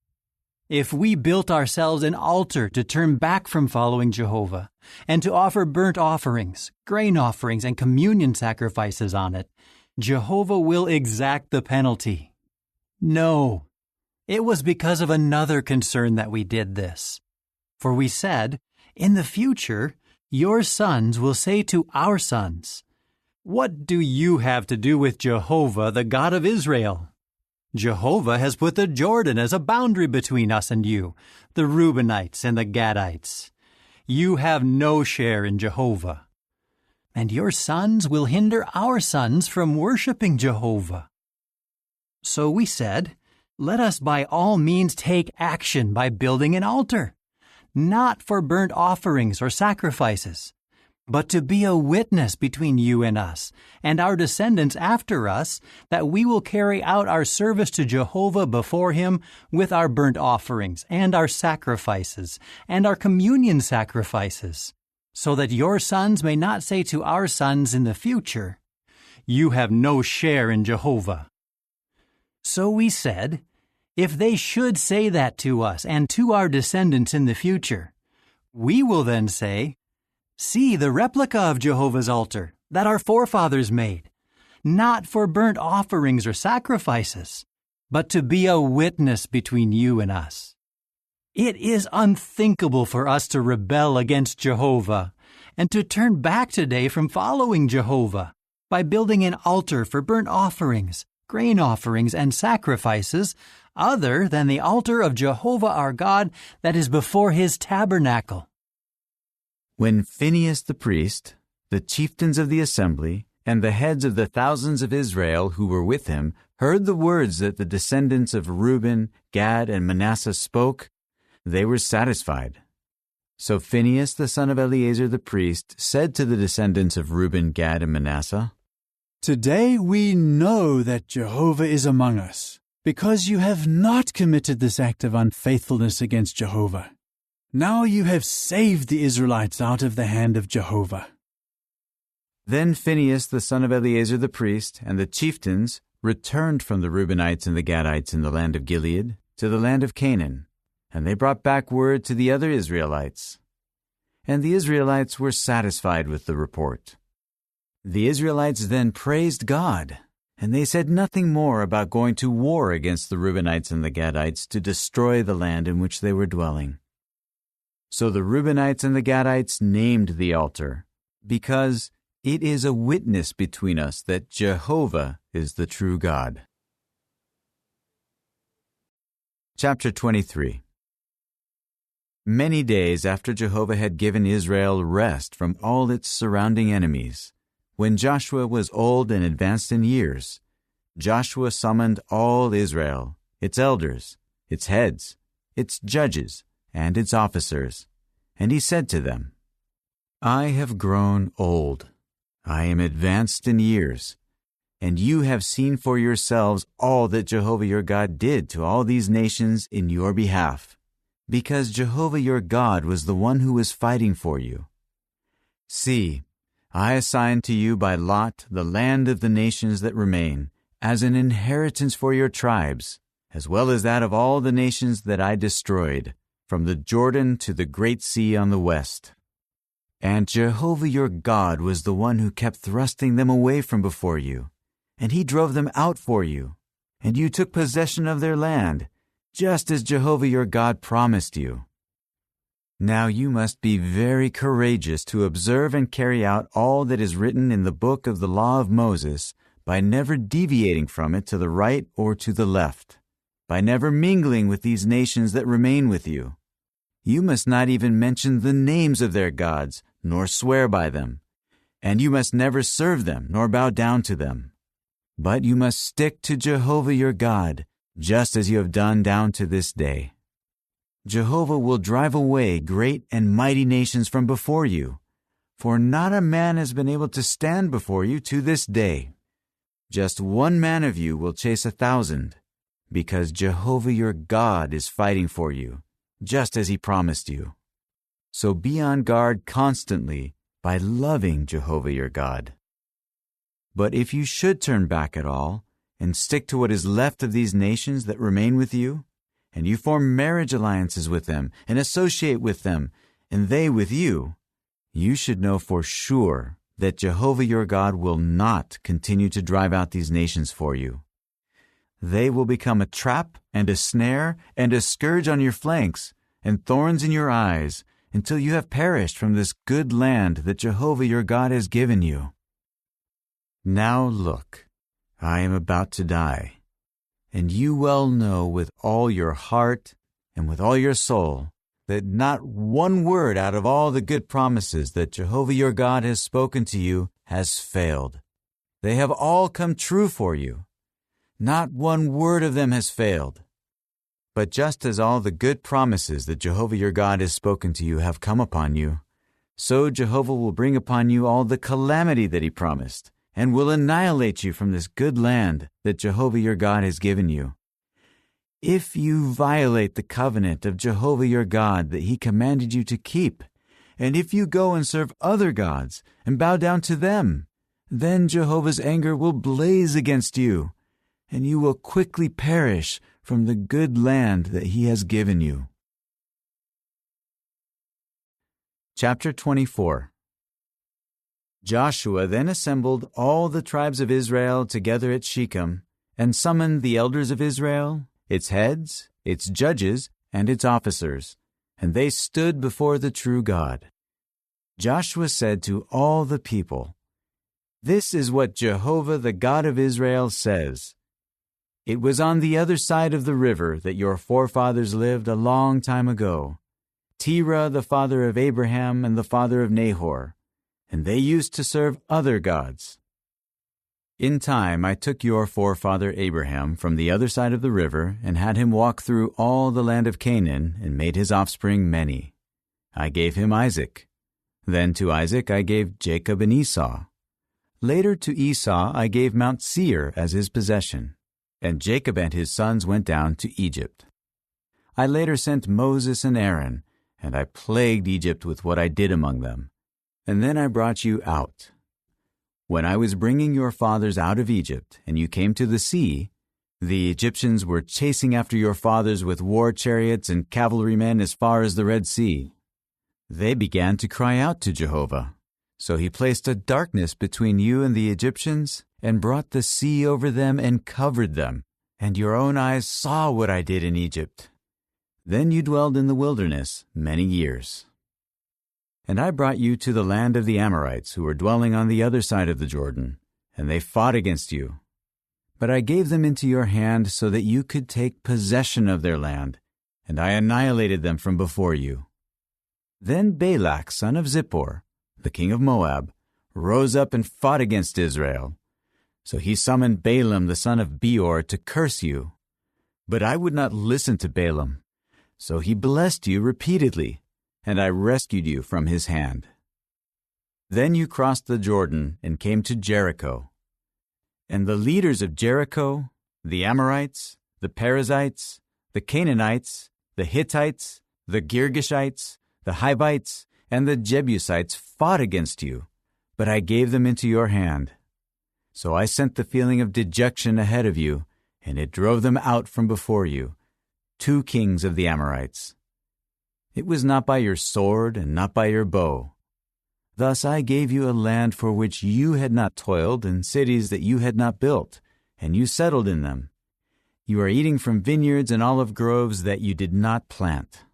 If we built ourselves an altar to turn back from following Jehovah, and to offer burnt offerings, grain offerings, and communion sacrifices on it, Jehovah will exact the penalty. No, it was because of another concern that we did this. For we said, in the future, your sons will say to our sons, 'What do you have to do with Jehovah, the God of Israel? Jehovah has put the Jordan as a boundary between us and you, the Reubenites and the Gadites. You have no share in Jehovah. And your sons will hinder our sons from worshiping Jehovah.' So we said, let us by all means take action by building an altar, not for burnt offerings or sacrifices, but to be a witness between you and us, and our descendants after us, that we will carry out our service to Jehovah before him with our burnt offerings, and our sacrifices, and our communion sacrifices, so that your sons may not say to our sons in the future, 'You have no share in Jehovah.' So we said, if they should say that to us and to our descendants in the future, we will then say, 'See the replica of Jehovah's altar that our forefathers made, not for burnt offerings or sacrifices, but to be a witness between you and us.' It is unthinkable for us to rebel against Jehovah and to turn back today from following Jehovah by building an altar for burnt offerings, grain offerings, and sacrifices other than the altar of Jehovah our God that is before his tabernacle." When Phinehas the priest, the chieftains of the assembly, and the heads of the thousands of Israel who were with him heard the words that the descendants of Reuben, Gad, and Manasseh spoke, they were satisfied. So Phinehas the son of Eleazar the priest said to the descendants of Reuben, Gad, and Manasseh, "Today we know that Jehovah is among us, because you have not committed this act of unfaithfulness against Jehovah. Now you have saved the Israelites out of the hand of Jehovah." Then Phinehas the son of Eleazar the priest and the chieftains returned from the Reubenites and the Gadites in the land of Gilead to the land of Canaan, and they brought back word to the other Israelites. And the Israelites were satisfied with the report. The Israelites then praised God, and they said nothing more about going to war against the Reubenites and the Gadites to destroy the land in which they were dwelling. So the Reubenites and the Gadites named the altar, because it is a witness between us that Jehovah is the true God. Chapter 23. Many days after Jehovah had given Israel rest from all its surrounding enemies, when Joshua was old and advanced in years, Joshua summoned all Israel, its elders, its heads, its judges, and its officers, and he said to them, "I have grown old. I am advanced in years, and you have seen for yourselves all that Jehovah your God did to all these nations in your behalf, because Jehovah your God was the one who was fighting for you. See, I assign to you by lot the land of the nations that remain, as an inheritance for your tribes, as well as that of all the nations that I destroyed, from the Jordan to the great sea on the west. And Jehovah your God was the one who kept thrusting them away from before you, and he drove them out for you, and you took possession of their land, just as Jehovah your God promised you. Now you must be very courageous to observe and carry out all that is written in the book of the law of Moses, by never deviating from it to the right or to the left, by never mingling with these nations that remain with you. You must not even mention the names of their gods, nor swear by them, and you must never serve them nor bow down to them. But you must stick to Jehovah your God, just as you have done down to this day. Jehovah will drive away great and mighty nations from before you, for not a man has been able to stand before you to this day. Just one man of you will chase 1,000, because Jehovah your God is fighting for you, just as he promised you. So be on guard constantly by loving Jehovah your God. But if you should turn back at all, and stick to what is left of these nations that remain with you, and you form marriage alliances with them, and associate with them, and they with you, you should know for sure that Jehovah your God will not continue to drive out these nations for you. They will become a trap and a snare and a scourge on your flanks, and thorns in your eyes, until you have perished from this good land that Jehovah your God has given you. Now look, I am about to die, and you well know with all your heart and with all your soul that not one word out of all the good promises that Jehovah your God has spoken to you has failed. They have all come true for you. Not one word of them has failed. But just as all the good promises that Jehovah your God has spoken to you have come upon you, so Jehovah will bring upon you all the calamity that he promised, and will annihilate you from this good land that Jehovah your God has given you. If you violate the covenant of Jehovah your God that he commanded you to keep, and if you go and serve other gods and bow down to them, then Jehovah's anger will blaze against you, and you will quickly perish from the good land that he has given you. Chapter 24. Joshua then assembled all the tribes of Israel together at Shechem, and summoned the elders of Israel, its heads, its judges, and its officers, and they stood before the true God. Joshua said to all the people, "This is what Jehovah the God of Israel says. It was on the other side of the river that your forefathers lived a long time ago, Terah the father of Abraham and the father of Nahor, and they used to serve other gods. In time I took your forefather Abraham from the other side of the river and had him walk through all the land of Canaan and made his offspring many. I gave him Isaac. Then to Isaac I gave Jacob and Esau. Later to Esau I gave Mount Seir as his possession, and Jacob and his sons went down to Egypt. I later sent Moses and Aaron, and I plagued Egypt with what I did among them. And then I brought you out. When I was bringing your fathers out of Egypt, and you came to the sea, the Egyptians were chasing after your fathers with war chariots and cavalrymen as far as the Red Sea. They began to cry out to Jehovah. So he placed a darkness between you and the Egyptians, and brought the sea over them and covered them, and your own eyes saw what I did in Egypt. Then you dwelled in the wilderness many years. And I brought you to the land of the Amorites, who were dwelling on the other side of the Jordan, and they fought against you. But I gave them into your hand so that you could take possession of their land, and I annihilated them from before you. Then Balak, son of Zippor, the king of Moab, rose up and fought against Israel. So he summoned Balaam, the son of Beor, to curse you. But I would not listen to Balaam. So he blessed you repeatedly, and I rescued you from his hand. Then you crossed the Jordan and came to Jericho. And the leaders of Jericho, the Amorites, the Perizzites, the Canaanites, the Hittites, the Girgashites, the Hivites, and the Jebusites fought against you, but I gave them into your hand. So I sent the feeling of dejection ahead of you, and it drove them out from before you, 2 kings of the Amorites. It was not by your sword and not by your bow. Thus I gave you a land for which you had not toiled, and cities that you had not built, and you settled in them. You are eating from vineyards and olive groves that you did not plant.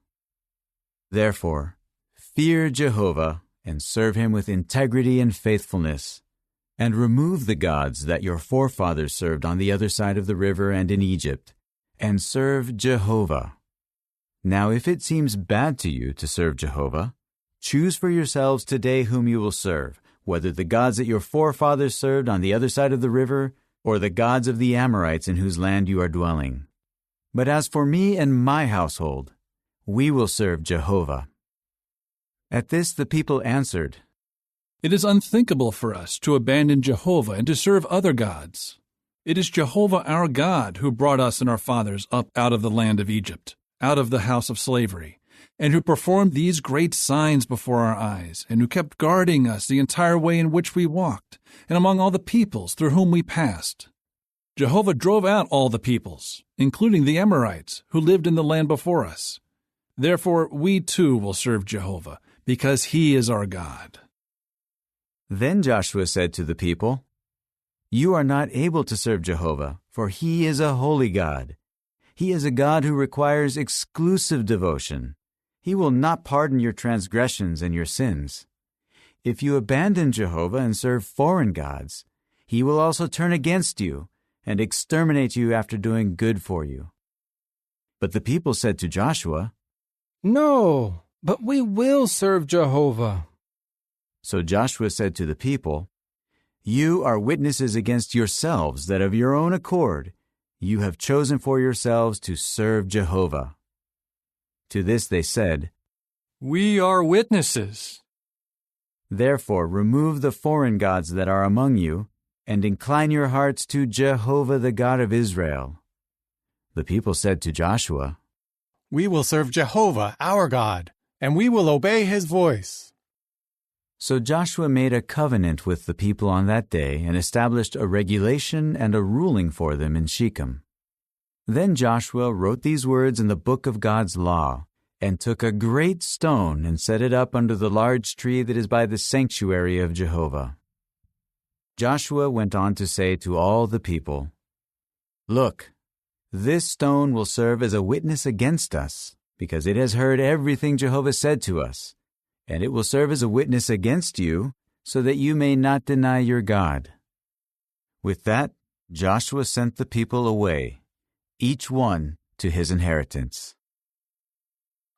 Therefore, fear Jehovah and serve him with integrity and faithfulness, and remove the gods that your forefathers served on the other side of the river and in Egypt, and serve Jehovah. Now if it seems bad to you to serve Jehovah, choose for yourselves today whom you will serve, whether the gods that your forefathers served on the other side of the river, or the gods of the Amorites in whose land you are dwelling. But as for me and my household, we will serve Jehovah." At this the people answered, "It is unthinkable for us to abandon Jehovah and to serve other gods. It is Jehovah our God who brought us and our fathers up out of the land of Egypt, out of the house of slavery, and who performed these great signs before our eyes, and who kept guarding us the entire way in which we walked, and among all the peoples through whom we passed. Jehovah drove out all the peoples, including the Amorites, who lived in the land before us. Therefore we too will serve Jehovah, because he is our God." Then Joshua said to the people, "You are not able to serve Jehovah, for he is a holy God. He is a God who requires exclusive devotion. He will not pardon your transgressions and your sins. If you abandon Jehovah and serve foreign gods, he will also turn against you and exterminate you after doing good for you." But the people said to Joshua, "No, but we will serve Jehovah." So Joshua said to the people, "You are witnesses against yourselves that of your own accord you have chosen for yourselves to serve Jehovah." To this they said, "We are witnesses." Therefore remove the foreign gods that are among you, and incline your hearts to Jehovah the God of Israel." The people said to Joshua, "We will serve Jehovah, our God, and we will obey his voice." So Joshua made a covenant with the people on that day and established a regulation and a ruling for them in Shechem. Then Joshua wrote these words in the book of God's law, and took a great stone and set it up under the large tree that is by the sanctuary of Jehovah. Joshua went on to say to all the people, "Look, this stone will serve as a witness against us, because it has heard everything Jehovah said to us, and it will serve as a witness against you, so that you may not deny your God." With that, Joshua sent the people away, each one to his inheritance.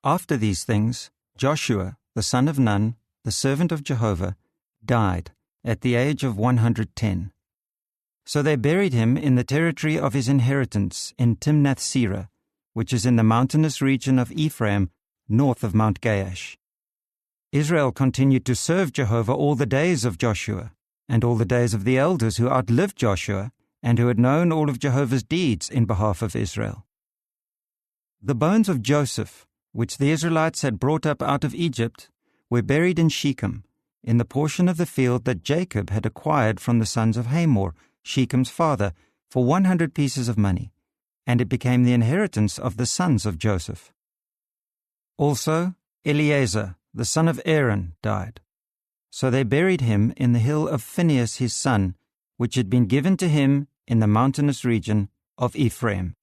After these things, Joshua, the son of Nun, the servant of Jehovah, died at the age of 110. So they buried him in the territory of his inheritance in Timnath-Serah, which is in the mountainous region of Ephraim, north of Mount Gaash. Israel continued to serve Jehovah all the days of Joshua, and all the days of the elders who outlived Joshua, and who had known all of Jehovah's deeds in behalf of Israel. The bones of Joseph, which the Israelites had brought up out of Egypt, were buried in Shechem, in the portion of the field that Jacob had acquired from the sons of Hamor, Shechem's father, for 100 pieces of money, and it became the inheritance of the sons of Joseph. Also, Eleazar, the son of Aaron, died. So they buried him in the hill of Phinehas his son, which had been given to him in the mountainous region of Ephraim.